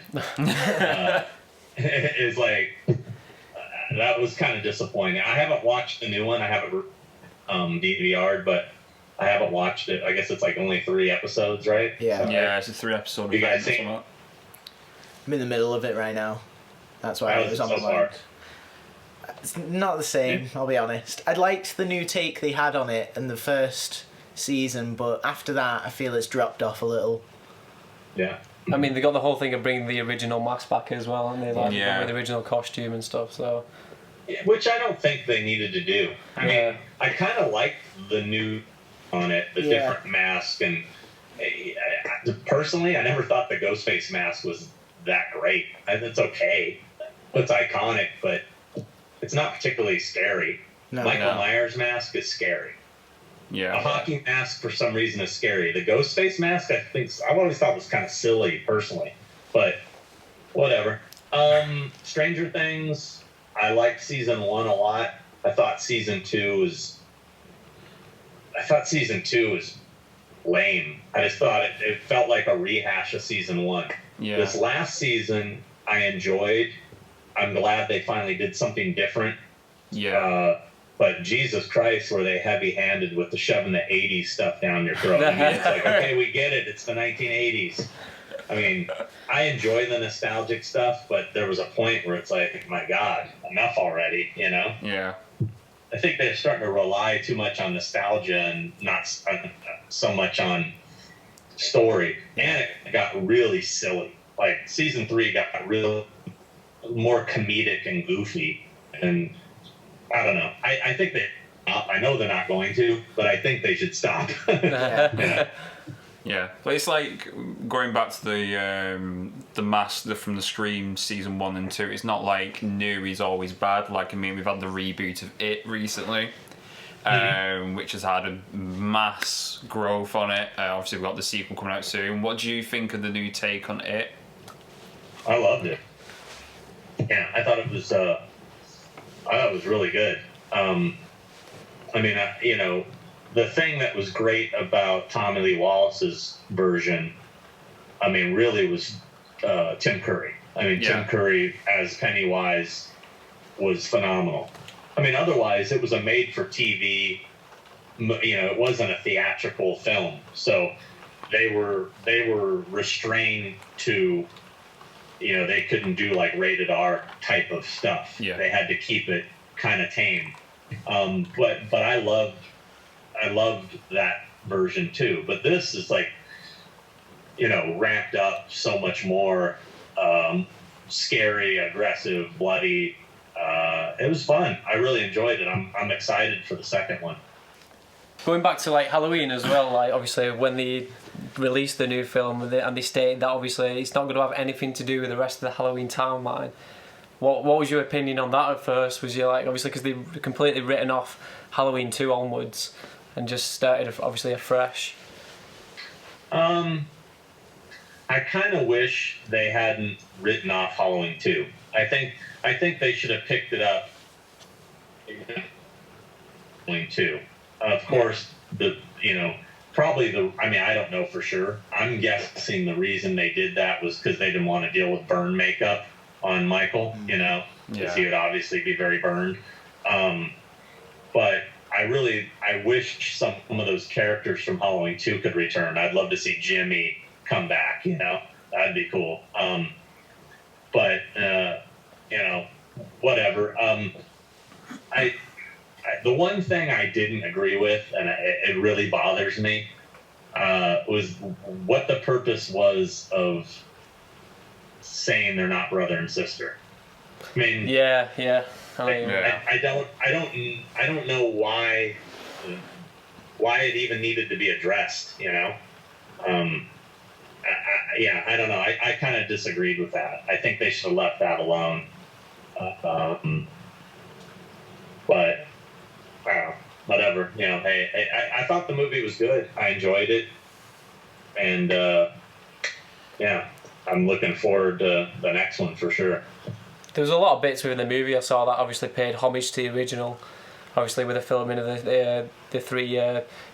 It's like, that was kind of disappointing. I haven't watched the new one. I have it DVR'd, but I haven't watched it. I guess it's like only 3 episodes, right? Yeah. Yeah, it's a 3-episode You guys event or seen? something. I'm in the middle of it right now. That's why How's it was it on so my far? mind. It's not the same, I'll be honest. I liked the new take they had on it in the first season, but after that I feel it's dropped off a little. Yeah. They got the whole thing of bringing the original mask back as well, and they Yeah. with the original costume and stuff. So, Which I don't think they needed to do. I kind of liked the new on it, the different mask, and personally, I never thought the Ghostface mask was that great. It's okay. It's iconic, but it's not particularly scary. Michael Myers' mask is scary. Yeah. A hockey mask, for some reason, is scary. The Ghostface mask, I've always thought was kind of silly, personally. But, whatever. Stranger Things, I liked season 1 a lot. I thought season 2 was lame. I just thought it felt like a rehash of season 1. Yeah. This last season, I enjoyed. I'm glad they finally did something different. Yeah. But Jesus Christ, were they heavy-handed with the shoving the 80s stuff down your throat. It's like, okay, we get it. It's the 1980s. I enjoy the nostalgic stuff, but there was a point where it's like, my God, enough already, Yeah. I think they're starting to rely too much on nostalgia and not so much on story. And it got really silly. Like, season 3 got real more comedic and goofy. And I don't know. I think I know they're not going to, but I think they should stop. Yeah, but it's like going back to the master from the Scream season 1 and 2. It's not like new is always bad. We've had the reboot of It recently, which has had a mass growth on it. Obviously, we've got the sequel coming out soon. What do you think of the new take on It? I loved it. Yeah, I thought it was really good. The thing that was great about Tommy Lee Wallace's version, really was Tim Curry. Tim Curry as Pennywise was phenomenal. Otherwise, it was a made-for-TV, it wasn't a theatrical film. So they were restrained to, they couldn't do like rated R type of stuff. Yeah. They had to keep it kind of tame. But I loved that version too. But this is like, ramped up so much more, scary, aggressive, bloody. It was fun. I really enjoyed it. I'm excited for the second one. Going back to like Halloween as well, like obviously when they released the new film and they stated that obviously it's not going to have anything to do with the rest of the Halloween timeline. What was your opinion on that at first? Was you like, obviously because they've completely written off Halloween 2 onwards and just started obviously afresh? I kind of wish they hadn't written off Halloween 2. I think they should have picked it up in Halloween 2. Of course, I don't know for sure. I'm guessing the reason they did that was because they didn't want to deal with burn makeup on Michael, because he would obviously be very burned. But I wish some of those characters from Halloween 2 could return. I'd love to see Jimmy come back, that'd be cool. But whatever. The one thing I didn't agree with, and it really bothers me, was what the purpose was of saying they're not brother and sister. I mean, yeah. I don't know why it even needed to be addressed. I don't know. I kind of disagreed with that. I think they should have left that alone. But whatever. Hey, I thought the movie was good. I enjoyed it, and I'm looking forward to the next one for sure. There was a lot of bits within the movie I saw that obviously paid homage to the original. Obviously with the filming of the three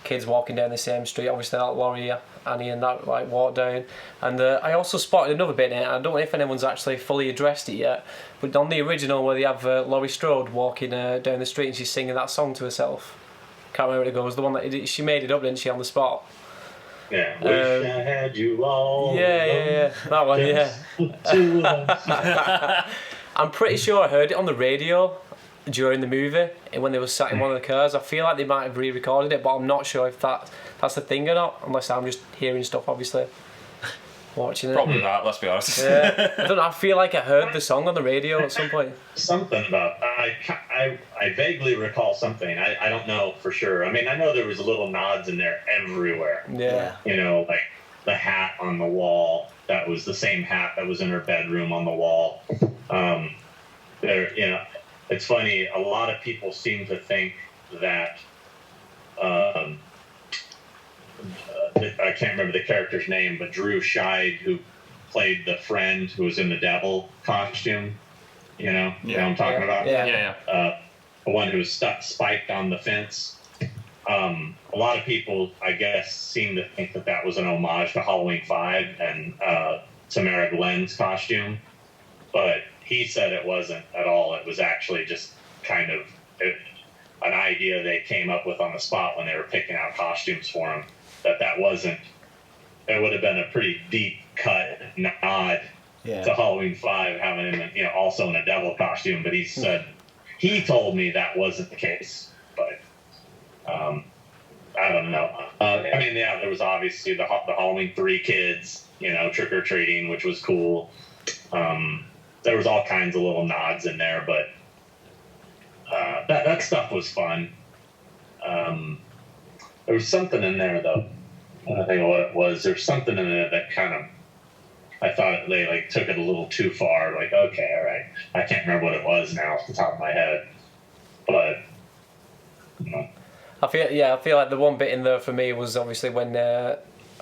kids walking down the same street, obviously that Laurie, Annie and that like walk down. And I also spotted another bit in it, I don't know if anyone's actually fully addressed it yet, but on the original where they have Laurie Strode walking down the street and she's singing that song to herself. Can't remember what it goes, the one that she made it up, didn't she, on the spot? Yeah, wish I had you all. Yeah, that one, yeah. I'm pretty sure I heard it on the radio during the movie when they were sat in one of the cars. I feel like they might have re-recorded it, but I'm not sure if that's the thing or not, unless I'm just hearing stuff obviously watching it. Probably that, let's be honest. Yeah. I don't know, I feel like I heard the song on the radio at some point. Something about I vaguely recall something. I don't know for sure. I mean, I know there was little nods in there everywhere. Yeah. Like the hat on the wall, that was the same hat that was in her bedroom on the wall. It's funny, a lot of people seem to think that I can't remember the character's name, but Drew Scheid, who played the friend who was in the devil costume, you know what I'm talking about? Yeah. The one who was spiked on the fence. A lot of people, I guess, seem to think that was an homage to Halloween 5 and Tamara Glenn's costume, but he said it wasn't at all. It was actually just kind of an idea they came up with on the spot when they were picking out costumes for him. That wasn't. It would have been a pretty deep cut nod to Halloween 5, having him, also in a devil costume. But he said he told me that wasn't the case. But I don't know. There was obviously the Halloween 3 kids, trick or treating, which was cool. There was all kinds of little nods in there, but that stuff was fun. There was something in there, though. I don't think what it was. There's something in there that kind of, I thought they took it a little too far. Like, okay, all right. I can't remember what it was now off the top of my head, but I feel like the one bit in there for me was obviously when I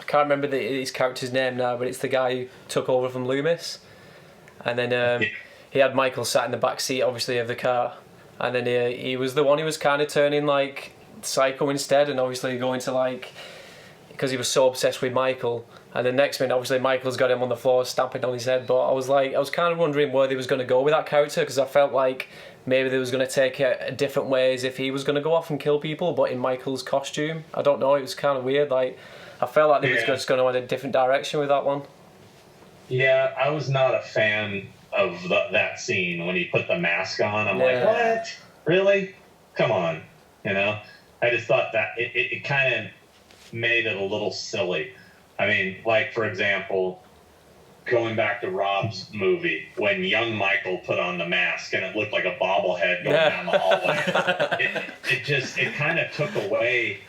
can't remember his character's name now, but it's the guy who took over from Loomis. And then he had Michael sat in the back seat, obviously, of the car. And then he was the one who was kind of turning, psycho instead. And obviously going to, because he was so obsessed with Michael. And the next minute, obviously, Michael's got him on the floor, stamping on his head. But I was kind of wondering where they was going to go with that character. Because I felt like maybe they was going to take it a different way as if he was going to go off and kill people, but in Michael's costume. I don't know, it was kind of weird. I felt like they was just going to go in a different direction with that one. Yeah, I was not a fan of that scene when he put the mask on. I'm like, Yeah. what? Really? Come on. You know? I just thought that it kind of made it a little silly. I mean, like, for example, going back to Rob's movie, when young Michael put on the mask and it looked like a bobblehead going down the hallway, it kind of took away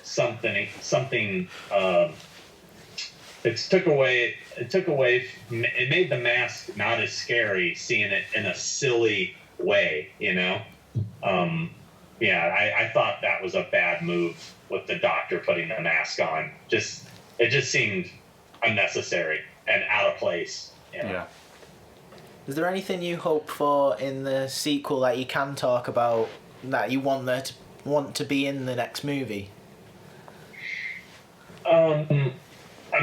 something, it made the mask not as scary, seeing it in a silly way, you know? I thought that was a bad move with the doctor putting the mask on. It just seemed unnecessary and out of place. You know? Yeah. Is there anything you hope for in the sequel that you can talk about that you want to be in the next movie? I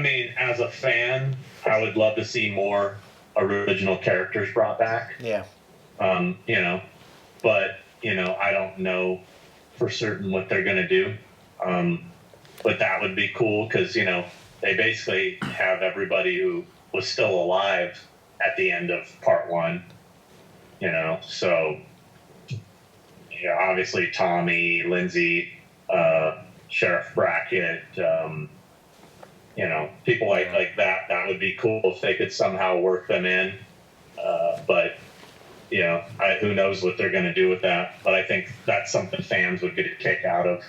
mean, as a fan, I would love to see more original characters brought back. Yeah. But I don't know for certain what they're gonna do. But that would be cool because they basically have everybody who was still alive at the end of part 1. So obviously Tommy, Lindsay, Sheriff Brackett, people like that. That would be cool if they could somehow work them in. But who knows what they're going to do with that. But I think that's something fans would get a kick out of.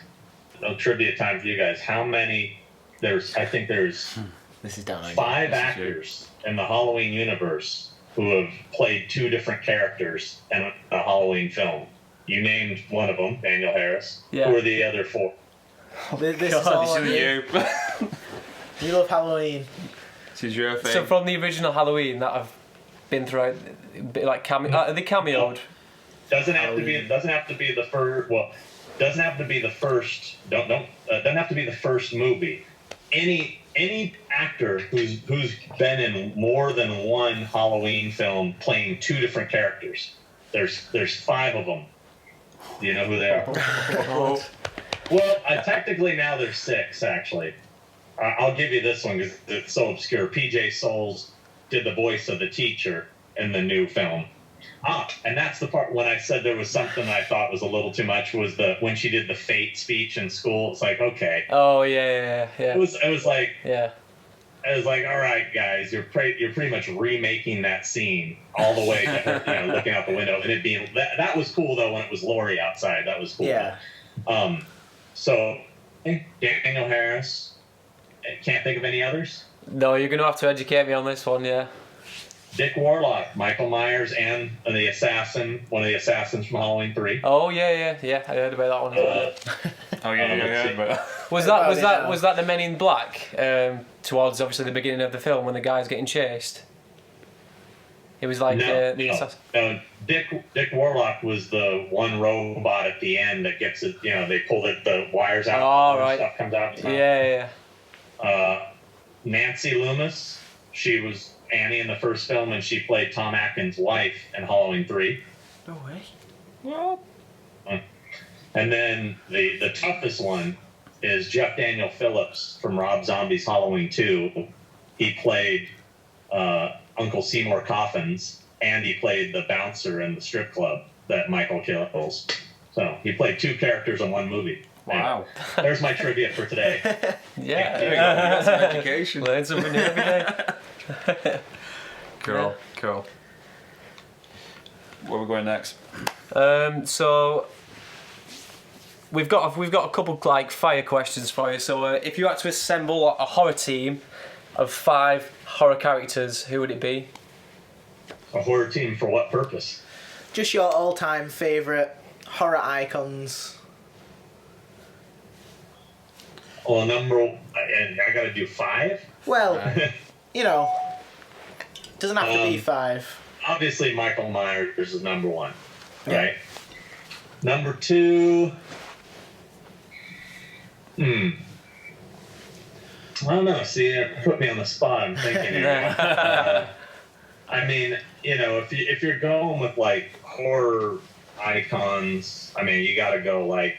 Trivia time for you guys. How many? I think there's This is down. 5 actors in the Halloween universe who have played 2 different characters in a Halloween film. You named one of them, Daniel Harris. Yeah. Who are the other 4? This is all on you. You. You love Halloween. This is your thing. So from the original Halloween that I've been through, a bit like they cameoed. Doesn't have to be the first. Well, doesn't have to be the first. Doesn't have to be the first movie. Any actor who's been in more than one Halloween film playing 2 different characters. There's 5 of them. Do you know who they are? Well, technically now there's 6 actually. I'll give you this one because it's so obscure. PJ Souls did the voice of the teacher in the new film. And that's the part when I said there was something I thought was a little too much was when she did the fate speech in school. It's like, okay. Oh yeah. It was like, yeah. I was like, all right, guys, you're pretty much remaking that scene all the way to her, looking out the window, and it being that was cool though when it was Lori outside. That was cool. Yeah. So Daniel Harris. Can't think of any others. No, you're gonna have to educate me on this one. Yeah. Dick Warlock, Michael Myers, and one of the assassins from Halloween 3. Oh yeah. I heard about that one. Oh yeah. But Was that the Men in Black? Towards obviously the beginning of the film when the guy's getting chased. It was like the assassin. No, Dick Warlock was the one robot at the end that gets it. They pull the wires out. Oh, and right. Stuff comes out. Yeah. Nancy Loomis. She was Annie in the first film, and she played Tom Atkins' wife in Halloween 3. No way. Well. And then the toughest one is Jeff Daniel Phillips from Rob Zombie's Halloween 2. He played Uncle Seymour Coffins, and he played the bouncer in the strip club that Michael kills. So he played 2 characters in one movie. wow. There's my trivia for today. Yeah. There you go. You got some education. Learn something new every day. Cool. Where are we going next? So we've got a couple like fire questions for you. So if you had to assemble a horror team of 5 horror characters, who would it be? A horror team for what purpose? Just your all-time favourite horror icons. Well, and I got to do 5. Well, doesn't have to be 5. Obviously, Michael Myers is number 1, right? Number 2. I don't know. See, it put me on the spot. I'm thinking here. I mean, if you're going with like horror icons, I mean, you got to go like,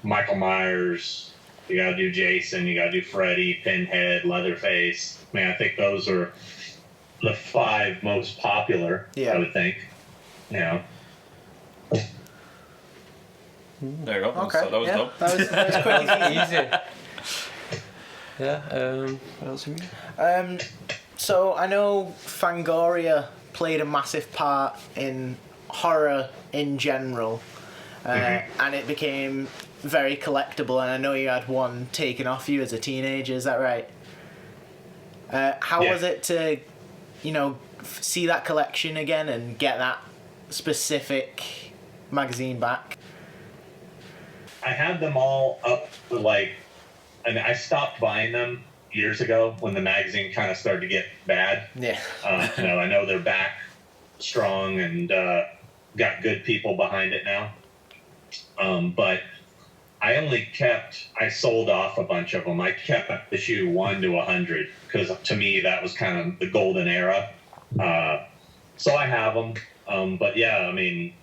Michael Myers, You gotta do Jason, you gotta do Freddy, Pinhead, Leatherface. I mean, I think those are the 5 most popular, I would think. You know. There you go. Okay. That was dope. That was quick and easy. Easy. Yeah. What else have you? So I know Fangoria played a massive part in horror in general, and it became very collectible. And I know you had one taken off you as a teenager. Is that right? How was it to, see that collection again and get that specific magazine back? I had them all up for and I stopped buying them years ago when the magazine kind of started to get bad. Yeah. I know they're back strong and got good people behind it now. But I sold off a bunch of them. I kept issue 1 to 100 because to me that was kind of the golden era. So I have them. But yeah, I mean,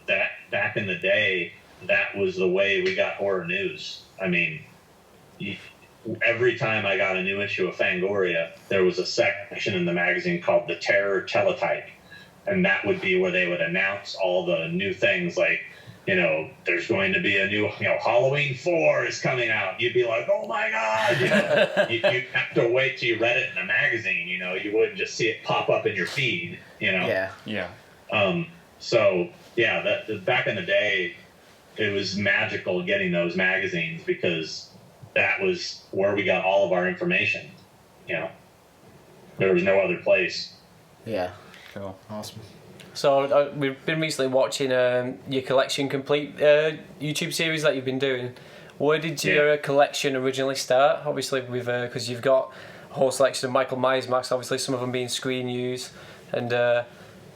that back in the day, that was the way we got horror news. I mean, every time I got a new issue of Fangoria, there was a section in the magazine called the Terror Teletype. And that would be where they would announce all the new things like, there's going to be a new, Halloween 4 is coming out. You'd be like, oh my God, you have to wait till you read it in a magazine, you wouldn't just see it pop up in your feed, Yeah. Yeah. So yeah, that back in the day, it was magical getting those magazines because that was where we got all of our information. There was no other place. Yeah. Cool. Awesome. So we've been recently watching your Collection Complete YouTube series that you've been doing. Where did your collection originally start? Obviously, because you've got a whole selection of Michael Myers masks. Obviously, some of them being screen used, and I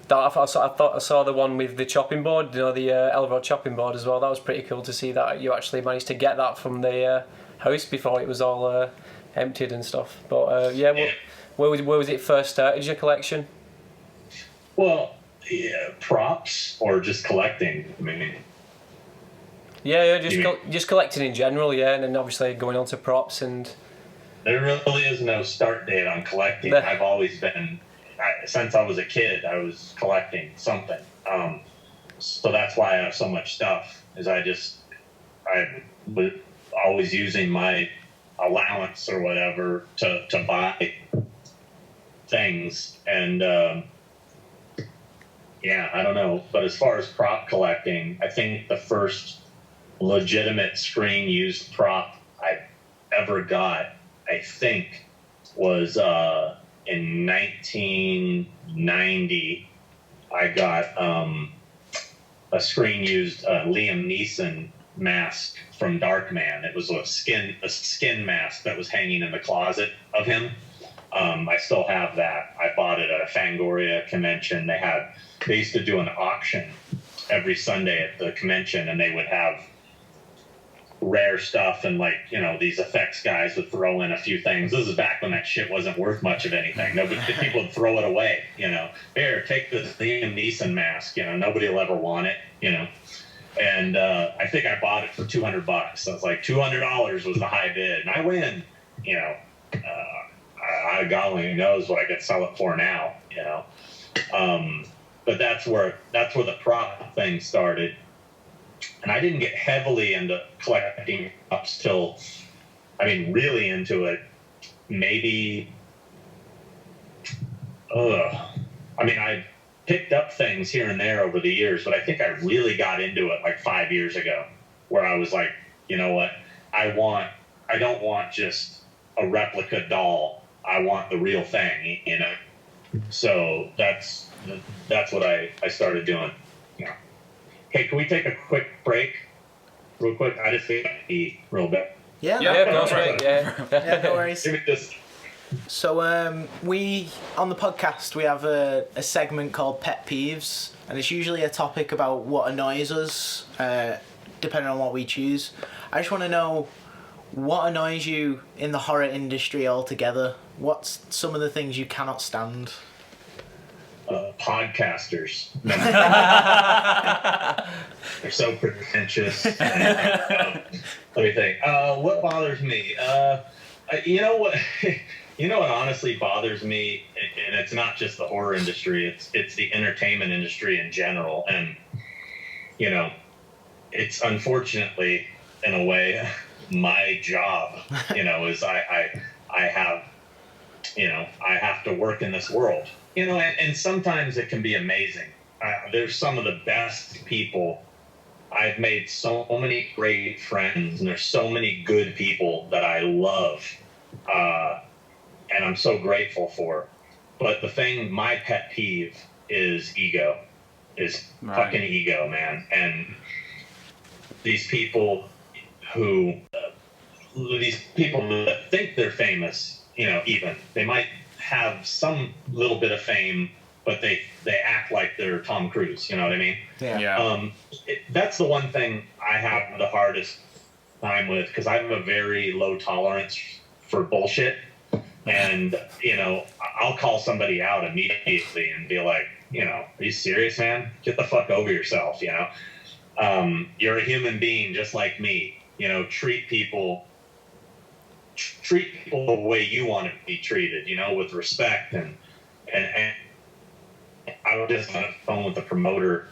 thought I saw the one with the chopping board. The Elrod chopping board as well. That was pretty cool to see that you actually managed to get that from the house before it was all emptied and stuff. But where was it first started, your collection? Well, yeah, props or just collecting? I mean, just collecting in general, and then obviously going on to props and. There really is no start date on collecting. I've always been, since I was a kid, I was collecting something. So that's why I have so much stuff. Is I was always using my allowance or whatever to buy things and. I don't know. But as far as prop collecting, I think the first legitimate screen used prop I ever got, I think, was in 1990. I got a screen used Liam Neeson mask from Darkman. It was a skin mask that was hanging in the closet of him. I still have that. I bought it at a Fangoria convention. They used to do an auction every Sunday at the convention, and they would have rare stuff, and these effects guys would throw in a few things. This is back when that shit wasn't worth much of anything. People would throw it away. Here, take this Liam Neeson mask. Nobody will ever want it. And I think I bought it for $200. So it's like $200 was the high bid, and I win. God knows what I could sell it for now. But that's where the prop thing started. And I didn't get heavily into collecting props till, really into it, maybe, I picked up things here and there over the years, but I think I really got into it like 5 years ago, where I was like, you know what, I don't want just a replica doll. I want the real thing, So that's what I started doing. Hey, can we take a quick break? Real quick? I just need to eat real bit. Yeah, no worries. Give me this. So we, on the podcast, we have a segment called Pet Peeves, and it's usually a topic about what annoys us, depending on what we choose. I just want to know, what annoys you in the horror industry altogether? What's some of the things you cannot stand? Podcasters. They're so pretentious. And, Let me think. What bothers me? You know what? You know what honestly bothers me, and it's not just the horror industry. It's the entertainment industry in general, and you know, it's unfortunately in a way my job. You know, is I have, you know, I have to work in this world. You know, and sometimes it can be amazing. There's some of the best people. I've made so many great friends, and there's so many good people that I love. And I'm so grateful for. But the thing, my pet peeve is ego, fucking ego, man. And these people that think they're famous, you know, even they might have some little bit of fame, but they act like they're Tom Cruise. You know what I mean? Yeah. That's the one thing I have the hardest time with, because I have a very low tolerance for bullshit. And, you know, I'll call somebody out immediately and be like, you know, are you serious, man? Get the fuck over yourself, you know? You're a human being just like me. You know, treat people the way you want to be treated, you know, with respect. And I was just on the phone with the promoter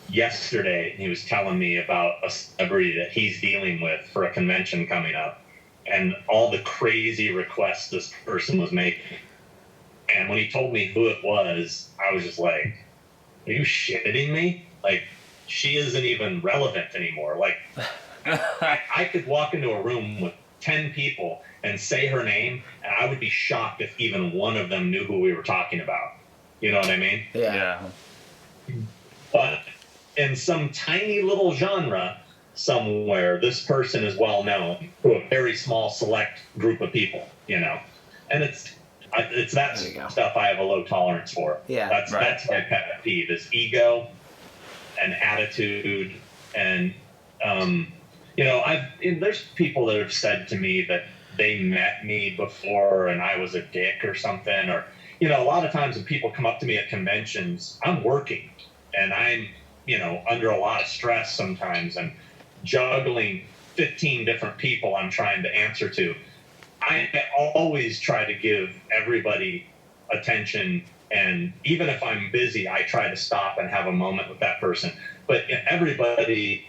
yesterday, and he was telling me about a celebrity that he's dealing with for a convention coming up. And all the crazy requests this person was making. And when he told me who it was, I was just like, are you shitting me? Like, she isn't even relevant anymore. Like, I could walk into a room with 10 people and say her name, and I would be shocked if even one of them knew who we were talking about. You know what I mean? Yeah. But in some tiny little genre somewhere, this person is well known to a very small select group of people, you know, and it's that stuff I have a low tolerance for. Yeah, that's my pet peeve is ego and attitude, and you know, there's people that have said to me that they met me before and I was a dick or something, or you know, a lot of times when people come up to me at conventions, I'm working and I'm, you know, under a lot of stress sometimes and juggling 15 different people I'm trying to answer to. I always try to give everybody attention, and even if I'm busy, I try to stop and have a moment with that person. But everybody,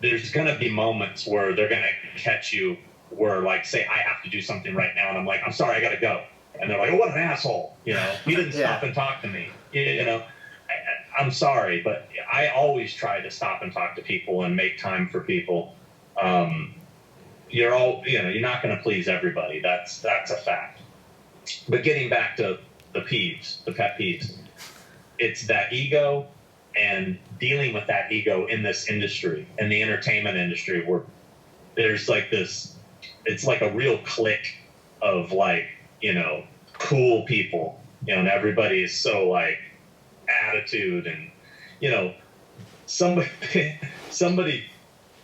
there's going to be moments where they're going to catch you where, like, say I have to do something right now, and I'm like, I'm sorry, I got to go. And they're like, oh, what an asshole. You know, he didn't stop and talk to me. You know, I'm sorry, but I always try to stop and talk to people and make time for people. You're not going to please everybody. That's a fact. But getting back to the pet peeves, it's that ego and dealing with that ego in this industry, in the entertainment industry, where there's like this, it's like a real clique of like, you know, cool people, you know, and everybody is so like attitude, and you know, somebody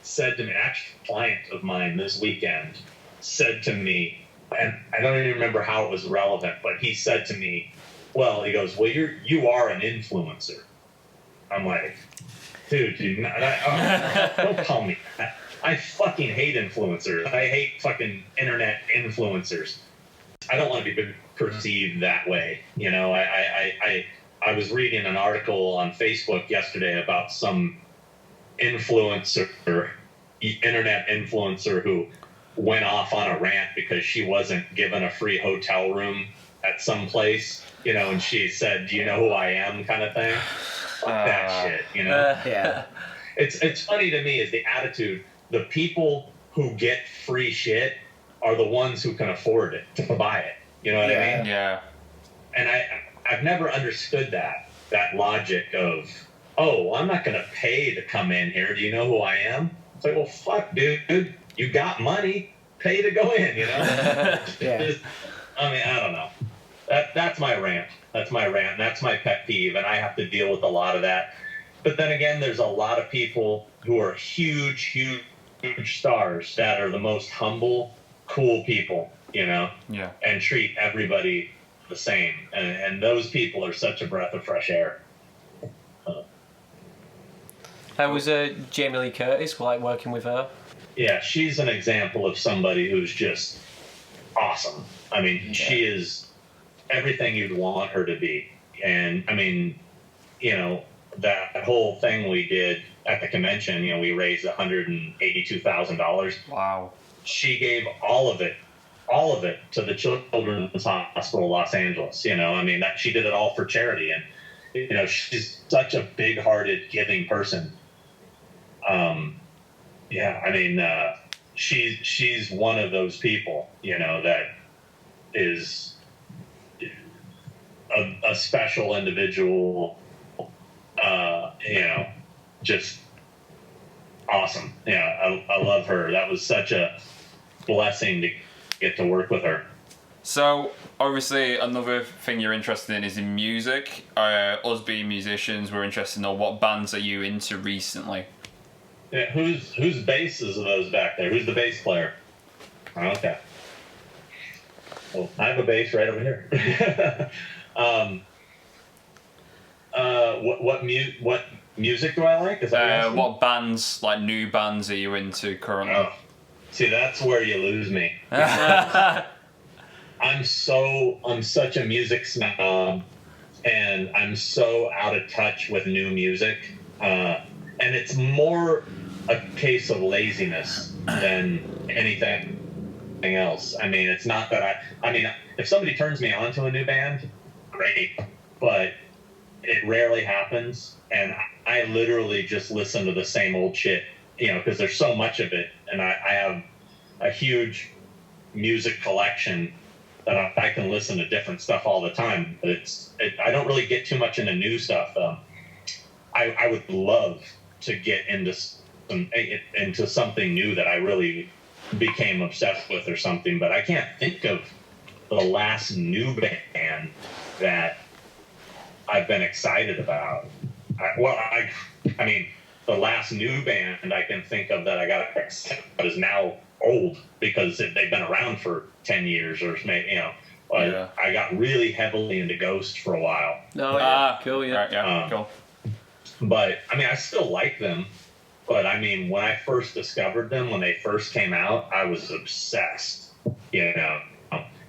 said to me, actually a client of mine this weekend said to me, and I don't even remember how it was relevant, but he said to me, well, he goes, well, you are an influencer. I'm like, dude, don't call me that. I fucking hate influencers. I hate fucking internet influencers. I don't want to be perceived that way. You know, I was reading an article on Facebook yesterday about some internet influencer who went off on a rant because she wasn't given a free hotel room at some place, you know, and she said, do you know who I am, kind of thing. Fuck that shit, you know. Yeah. It's funny to me is the attitude. The people who get free shit are the ones who can afford it, to buy it. You know what I mean? Yeah. And I've never understood that logic of, oh, well, I'm not going to pay to come in here. Do you know who I am? It's like, well, fuck, dude. You got money. Pay to go in, you know? Yeah. I mean, I don't know. That's my rant. That's my rant. That's my pet peeve, and I have to deal with a lot of that. But then again, there's a lot of people who are huge stars that are the most humble, cool people, you know? Yeah. And treat everybody the same. And those people are such a breath of fresh air. How was Jamie Lee Curtis like working with her? yeah, she's an example of somebody who's just awesome. I mean, she is everything you'd want her to be. And I mean, you know, that whole thing we did at the convention, you know, we raised $182,000. Wow. She gave all of it to the Children's Hospital of Los Angeles. You know, I mean, that she did it all for charity. And, you know, she's such a big-hearted, giving person. Yeah, I mean, she's one of those people, you know, that is a special individual, you know, just awesome. Yeah, I love her. That was such a blessing to get to work with her. So, obviously, another thing you're interested in is in music. Us being musicians, we're interested in what bands are you into recently? Yeah, whose basses are those back there? Who's the bass player? Okay. Well, I have a bass right over here. What music do I like? Is that what bands, like new bands, are you into currently? Oh, see, that's where you lose me. I'm such a music snob, and I'm so out of touch with new music. And it's more a case of laziness than anything else. I mean, it's not that I mean, if somebody turns me on to a new band, great, but it rarely happens, and I literally just listen to the same old shit, you know, because there's so much of it, and I have a huge music collection that I can listen to different stuff all the time, but I don't really get too much into new stuff. I would love to get into something new that I really became obsessed with or something, but I can't think of the last new band that I've been excited about. I mean, the last new band I can think of that I got excited about is now old because they've been around for 10 years or maybe, you know. Yeah. I got really heavily into Ghost for a while. Oh, yeah. Cool, yeah. Right, yeah, cool. But, I mean, I still like them. But, I mean, when I first discovered them, when they first came out, I was obsessed, you know.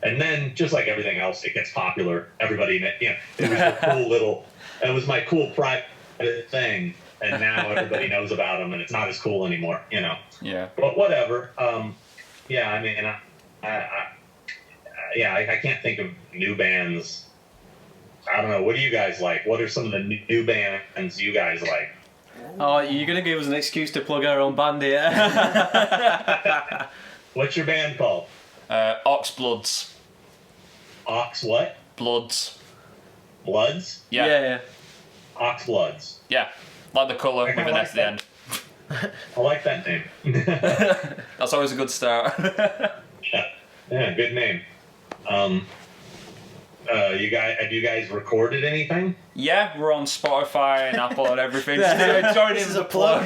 And then, just like everything else, it gets popular. Everybody, you know, it was a cool little, it was my cool private thing. And now everybody knows about them, and it's not as cool anymore, you know. Yeah. But whatever. Yeah, I mean, I can't think of new bands. I don't know. What do you guys like? What are some of the new bands you guys like? Oh, you're going to give us an excuse to plug our own band here. What's your band called? Oxbloods. Ox what? Bloods. Bloods? Yeah. Ox Bloods. Yeah. Like the colour with an like S at the end. I like that name. That's always a good start. Yeah, good name. Have you guys recorded anything? Yeah, we're on Spotify and Apple and everything. Sorry, this is a plug.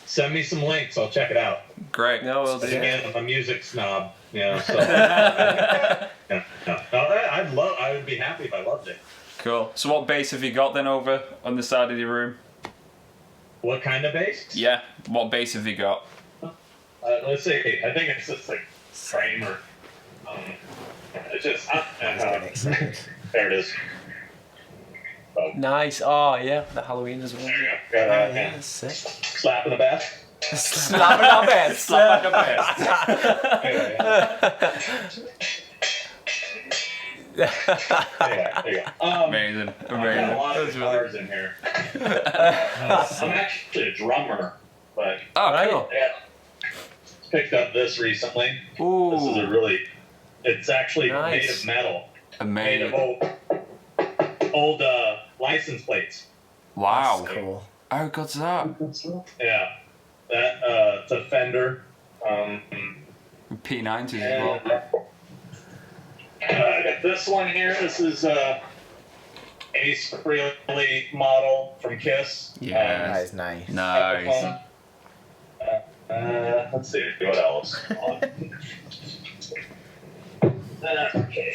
Send me some links. I'll check it out. Great. No, we'll do. Again, I'm a music snob. You know, so I would be happy if I loved it. Cool. So what bass have you got then over on the side of your room? What kind of bass? Yeah. What bass have you got? Let's see. I think it's just like Kramer. It's just there it is. Oh. Nice. Oh, yeah. The Halloween as well. There you go. Got Yeah, sick. slap in the back. Slapping our best. Slap on the There you go. Amazing. I've got a lot of guitars in here. I'm actually a drummer, but Oh, cool. yeah, picked up this recently. Ooh. This is it's actually made of metal. Made Amazing. of old license plates. Wow. Cool. How good's that? Yeah. That it's a Fender. P90s as well. I got this one here. This is Ace Frehley model from Kiss. Yeah. That is nice. Nice. Let's see what else. Okay.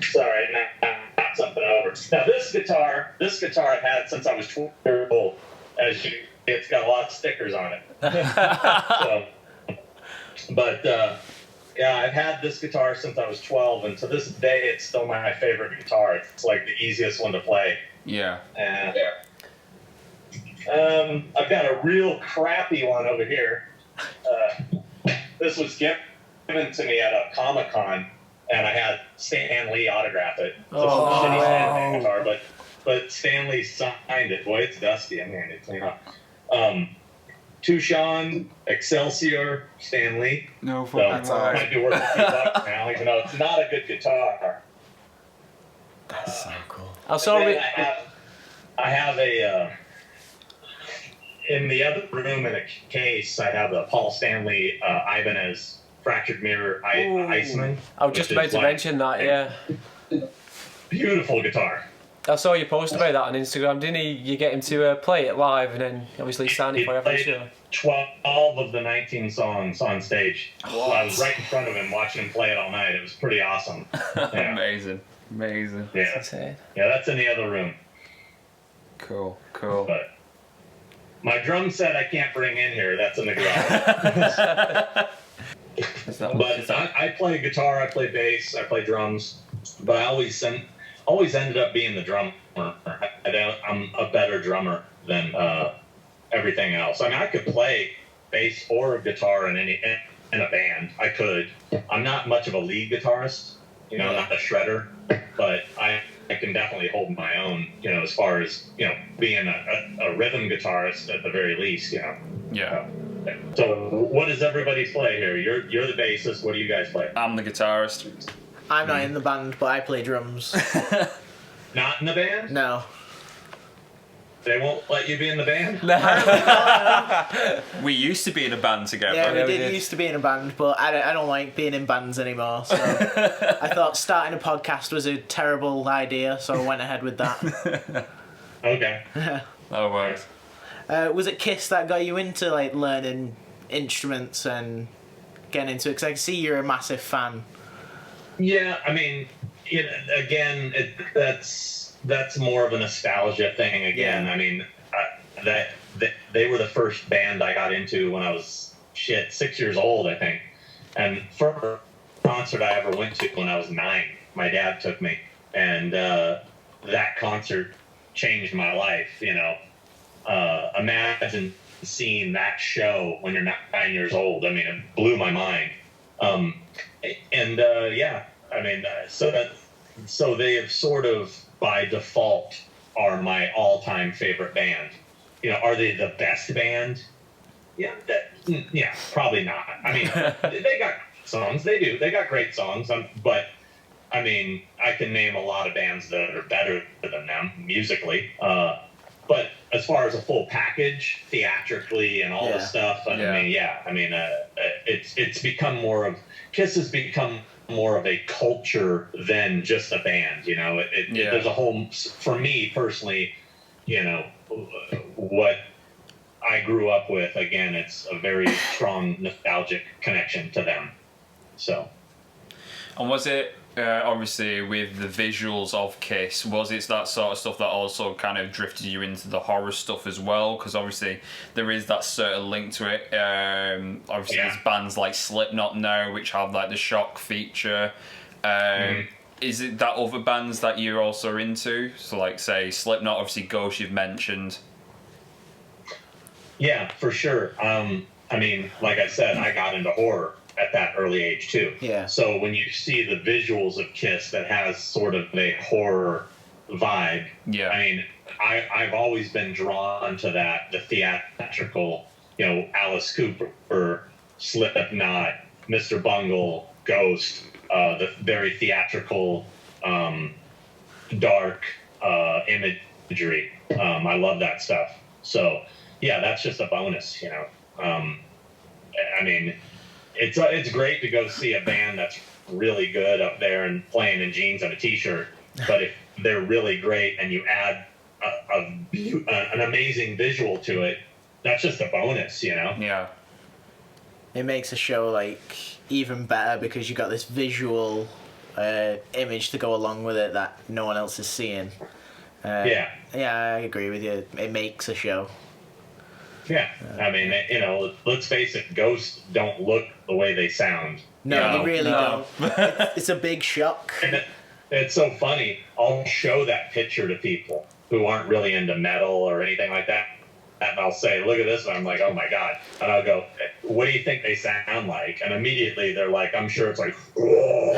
Sorry, knocked something over. Now this guitar I've had since I was 12 years old. it's got a lot of stickers on it. So, but yeah, I've had this guitar since I was 12, and to this day, it's still my favorite guitar. It's like the easiest one to play. Yeah. I've got a real crappy one over here. This was given to me at a Comic-Con, and I had Stan Lee autograph it. It's a shitty Stan Lee guitar, but Stan Lee signed it. Boy, it's dusty. I'm going to clean up. Tucson, Excelsior, Stan Lee. No, so it might be worth a few bucks now, even though it's not a good guitar. That's so cool. I have a in the other room in a case. I have a Paul Stanley Ibanez Fractured Mirror Iceman. I was just about to mention that. Yeah. Beautiful guitar. I saw you post about that on Instagram, didn't he? You get him to play it live, and then obviously sign it for every show. 12 of the 19 songs on stage. I was right in front of him watching him play it all night. It was pretty awesome. Yeah. Amazing. Yeah. Yeah, that's in the other room. Cool. But my drum set I can't bring in here. That's in the garage. But I play guitar, I play bass, I play drums, but I always ended up being the drummer. I'm a better drummer than everything else. I mean, I could play bass or guitar in a band. I could. I'm not much of a lead guitarist, not a shredder, but I can definitely hold my own, as far as, being a rhythm guitarist at the very least, Yeah. So what does everybody play here? You're the bassist. What do you guys play? I'm the guitarist. I'm not in the band, but I play drums. Not in the band? No. They won't let you be in the band? We used to be in a band together. Yeah, we did used to be in a band, but I don't like being in bands anymore. So I thought starting a podcast was a terrible idea, so I went ahead with that. Okay. Oh, right. Was it Kiss that got you into like learning instruments and getting into it? Because I can see you're a massive fan. Yeah, I mean, again, that's more of a nostalgia thing. Again, I mean, they were the first band I got into when I was 6 years old, I think. And first concert I ever went to when I was 9, my dad took me, and that concert changed my life. Imagine seeing that show when you're 9 years old. I mean, it blew my mind. Yeah, I mean, so they have sort of by default are my all-time favorite band. Are they the best band? Yeah, probably not. I mean, they got songs. They do. They got great songs. But I mean, I can name a lot of bands that are better than them musically. But as far as a full package, theatrically and all this stuff, it's become more of Kiss has become more of a culture than just a band. There's a whole, for me personally, what I grew up with. Again, it's a very strong nostalgic connection to them. So, and was it? Obviously, with the visuals of Kiss, was it that sort of stuff that also kind of drifted you into the horror stuff as well? Because obviously there is that certain link to it. Obviously, there's bands like Slipknot now, which have like the shock feature. Is it that other bands that you're also into? So, like, say, Slipknot, obviously, Ghost you've mentioned. Yeah, for sure. I mean, like I said, I got into horror at that early age too. Yeah. So when you see the visuals of Kiss that has sort of a horror vibe, I mean, I've always been drawn to that, the theatrical, Alice Cooper, Slipknot, Mr. Bungle, Ghost, the very theatrical, dark imagery. I love that stuff. So yeah, that's just a bonus, I mean, it's great to go see a band that's really good up there and playing in jeans and a t-shirt, but if they're really great and you add an amazing visual to it, that's just a bonus, Yeah. It makes a show like even better because you got this visual image to go along with it that no one else is seeing. Yeah, I agree with you. It makes a show. Yeah. I mean, you know, let's face it, ghosts don't look the way they sound. No, they really don't. It's a big shock. And it's so funny. I'll show that picture to people who aren't really into metal or anything like that. And I'll say, look at this. And I'm like, oh my God. And I'll go, what do you think they sound like? And immediately they're like, I'm sure it's like, oh,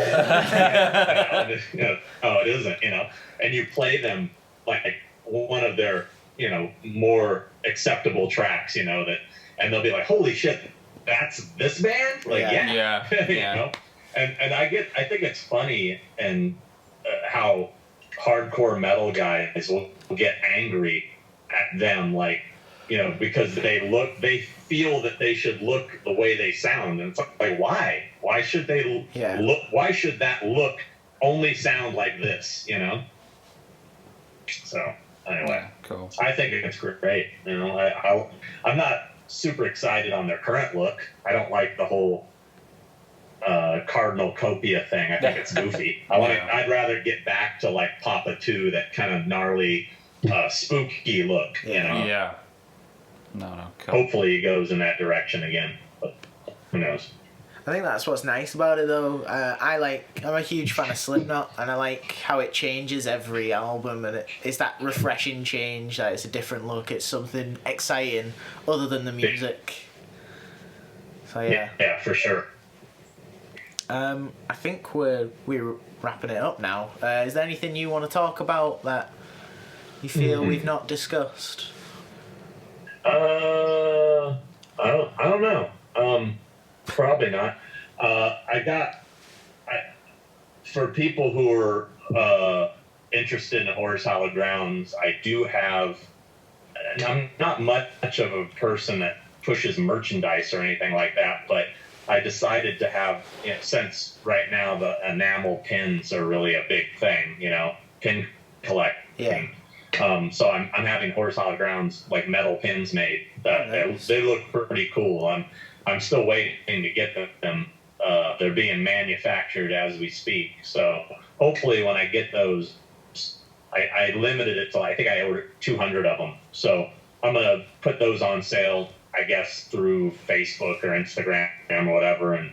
it isn't, you know. And you play them like one of their, you know, more acceptable tracks, you know, and they'll be like, holy shit, that's this band? Like, yeah. You know? And I think it's funny and how hardcore metal guys will get angry at them, like, you know, because they feel that they should look the way they sound, and it's like, why? Why should they look? Why should that look only sound like this? You know. So anyway, cool. I think it's great. You know, I'm not super excited on their current look. I don't like the whole Cardinal Copia thing. I think it's goofy. I'd rather get back to like Papa 2, that kind of gnarly, spooky look. You know. Yeah. No. Cool. Hopefully he goes in that direction again, but who knows? I think that's what's nice about it, though. I'm a huge fan of Slipknot, and I like how it changes every album, and it's that refreshing change, that it's a different look, it's something exciting other than the music. So yeah, for sure. I think we're wrapping it up now. Is there anything you want to talk about that you feel we've not discussed? I don't know. Probably not. For people who are interested in Horrors Hallowed Grounds, I do have, and I'm not much of a person that pushes merchandise or anything like that, but I decided to have, you know, since right now the enamel pins are really a big thing, you know, pin collecting. Yeah. So I'm having Horrors Hallowed Grounds like metal pins made. They look pretty cool. I'm still waiting to get them. They're being manufactured as we speak. So hopefully when I get those, I limited it to, I think I ordered 200 of them. So I'm gonna put those on sale, I guess, through Facebook or Instagram or whatever, and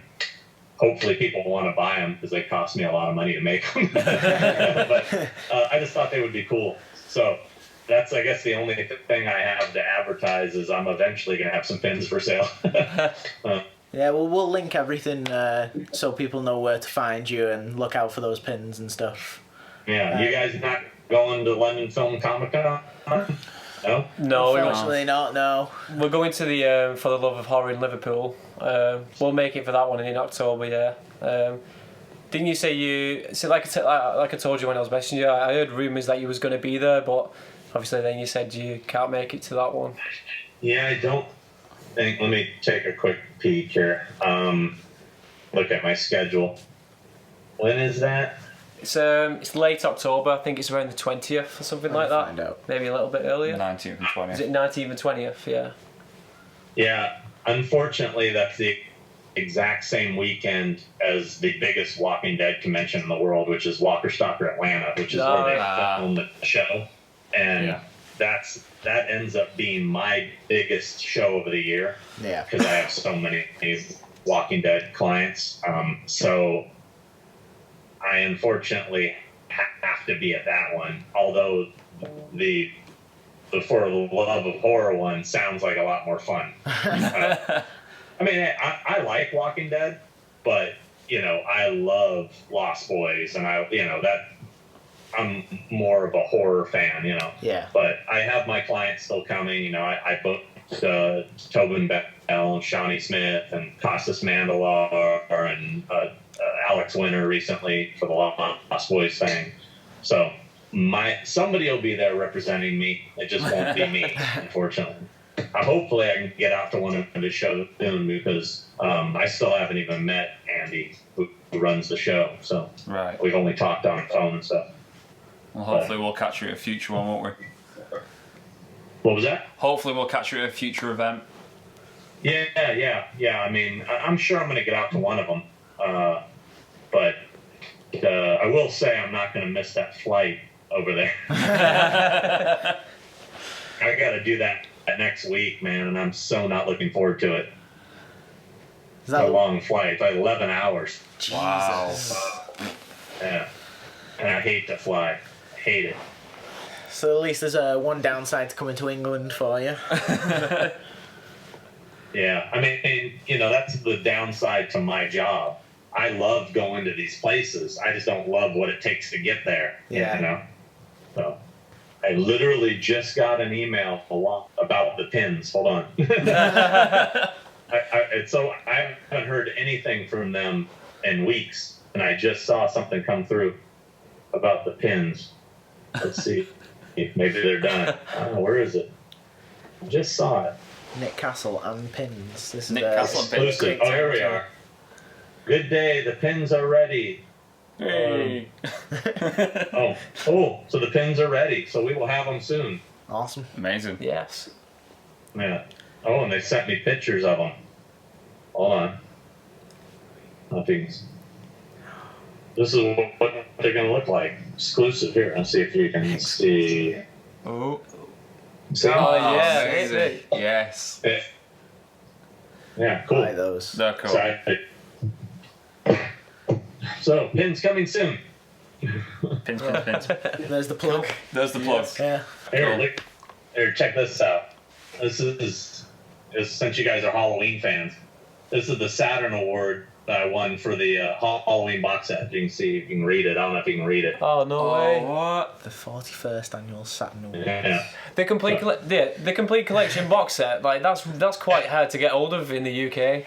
hopefully people want to buy them because they cost me a lot of money to make them. But I just thought they would be cool. So that's, I guess, the only thing I have to advertise is I'm eventually going to have some pins for sale. Yeah, well, we'll link everything so people know where to find you and look out for those pins and stuff. Yeah, you guys not going to London Film Comic Con? No? No, Unfortunately not, no. we're going to the For the Love of Horror in Liverpool. We'll make it for that one in October, yeah. Didn't you say like I told you when I was messaging you, I heard rumours that you was going to be there, but obviously then you said you can't make it to that one. Yeah, I don't think. Let me take a quick peek here. Look at my schedule. When is that? It's late October. I think it's around the 20th or something like that. Find out. Maybe a little bit earlier. 19th and 20th. Is it 19th and 20th? Yeah. Yeah, unfortunately, that's the exact same weekend as the biggest Walking Dead convention in the world, which is Walker Stalker Atlanta, which is where they filmed the show. And that ends up being my biggest show of the year. Yeah. Because I have so many Walking Dead clients. So I unfortunately have to be at that one. Although the For the Love of Horror one sounds like a lot more fun. I mean, I like Walking Dead, but, you know, I love Lost Boys, and I'm more of a horror fan, you know. Yeah. But I have my clients still coming. You know, I booked Tobin Bell and Shawnee Smith and Costas Mandalore and Alex Winter recently for the Lost Boys thing. So somebody will be there representing me. It just won't be me, unfortunately. Hopefully I can get out to one of his shows soon, because I still haven't even met Andy, who runs the show. So we've only talked on the phone and stuff. Well, hopefully we'll catch you at a future one, won't we? What was that? Hopefully we'll catch you at a future event. Yeah. I mean, I'm sure I'm going to get out to one of them. But I will say I'm not going to miss that flight over there. I got to do that that next week, man, and I'm so not looking forward to it. Is that It's a long flight, like 11 hours. Jesus. Wow. Yeah. And I hate to fly. Hate it. So at least there's one downside to coming to England for you. Yeah. I mean, you know, that's the downside to my job. I love going to these places. I just don't love what it takes to get there. Yeah. You know? So I literally just got an email about the pins. Hold on. I haven't heard anything from them in weeks, and I just saw something come through about the pins. Let's see. Maybe they're done. I don't know, where is it? I just saw it. Nick Castle and pins. This is Nick Castle and pins. Exclusive. Oh, here we are. Good day. The pins are ready. Hey. So the pins are ready. So we will have them soon. Awesome. Amazing. Yes. Yeah. Oh, and they sent me pictures of them. Hold on. Nothing's. This is what they're going to look like. Exclusive here. Let's see if you can see. Oh. See? Oh, yeah. Amazing. Yes. Yeah, cool. Buy those. They're cool. So, pins coming soon. Pins. There's the plug. There's the plug. Yeah. Here, look. Here, check this out. This is since you guys are Halloween fans. This is the Saturn Award that I won for the Halloween box set. You can see, you can read it. I don't know if you can read it. Oh, no way. What? The 41st annual Saturn Awards. Yeah. The complete the complete collection box set, like that's quite hard to get hold of in the UK.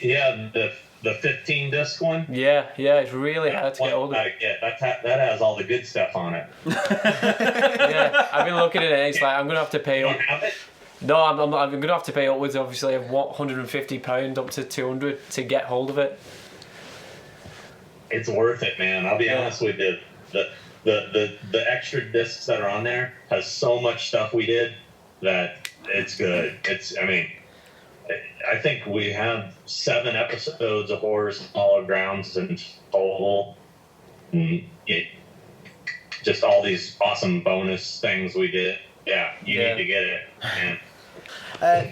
Yeah, the 15 disc one. Yeah, it's really hard to get hold of. That has all the good stuff on it. Yeah, I've been looking at it. It's like I'm gonna have to pay. You don't have it? No, I'm gonna have to pay upwards, obviously, of £150 up to 200 to get hold of it. It's worth it, man. I'll be honest with you. The extra discs that are on there has so much stuff we did that it's good. I think we have 7 episodes of Horrors Hallowed Grounds in total. Just all these awesome bonus things we did. Yeah, you need to get it, man.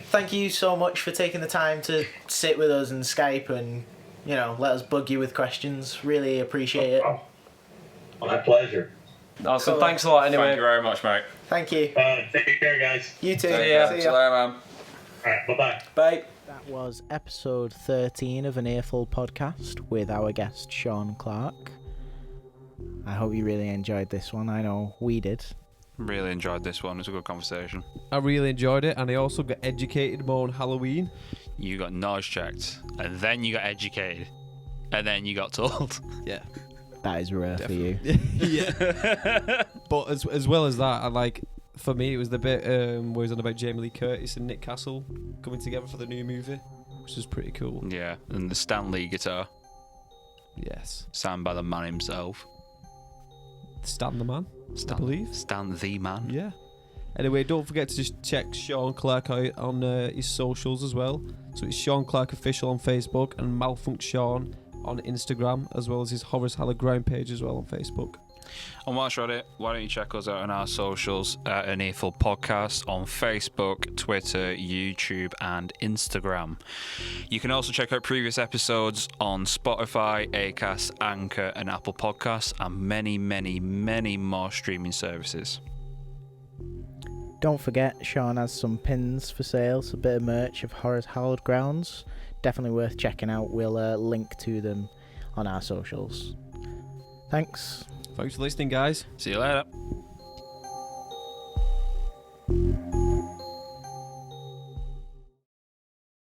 Thank you so much for taking the time to sit with us and Skype and, you know, let us bug you with questions. Really appreciate it. Oh, my pleasure. Awesome. Cool. Thanks a lot anyway. Thank you very much, mate. Thank you. Take care, guys. You too. See ya. See See you later, man. All right, bye-bye. Bye. That was episode 13 of An Earful Podcast with our guest Sean Clark. I hope you really enjoyed this one. I know we did. Really enjoyed this one. It was a good conversation. I really enjoyed it, and I also got educated more on Halloween. You got nose checked, and then you got educated, and then you got told. Yeah. That is rare for you. Yeah. But as well as that, I like, for me, it was the bit where it was on about Jamie Lee Curtis and Nick Castle coming together for the new movie, which is pretty cool. Yeah, and the Stan Lee guitar, Yes. signed by the man himself. Stan the Man, I believe. Stan the man. Yeah. Anyway, don't forget to just check Sean Clark out on his socials as well. So it's Sean Clark Official on Facebook and Malfunct Sean on Instagram, as well as his Horrors Hallowed Grounds page as well on Facebook. And whilst you're at it, why don't you check us out on our socials at An Earful Podcast on Facebook, Twitter, YouTube, and Instagram. You can also check out previous episodes on Spotify, Acast, Anchor, and Apple Podcasts, and many, many, many more streaming services. Don't forget, Sean has some pins for sale, so a bit of merch of Horrors Hallowed Grounds. Definitely worth checking out. We'll link to them on our socials. Thanks. Thanks for listening, guys. See you later.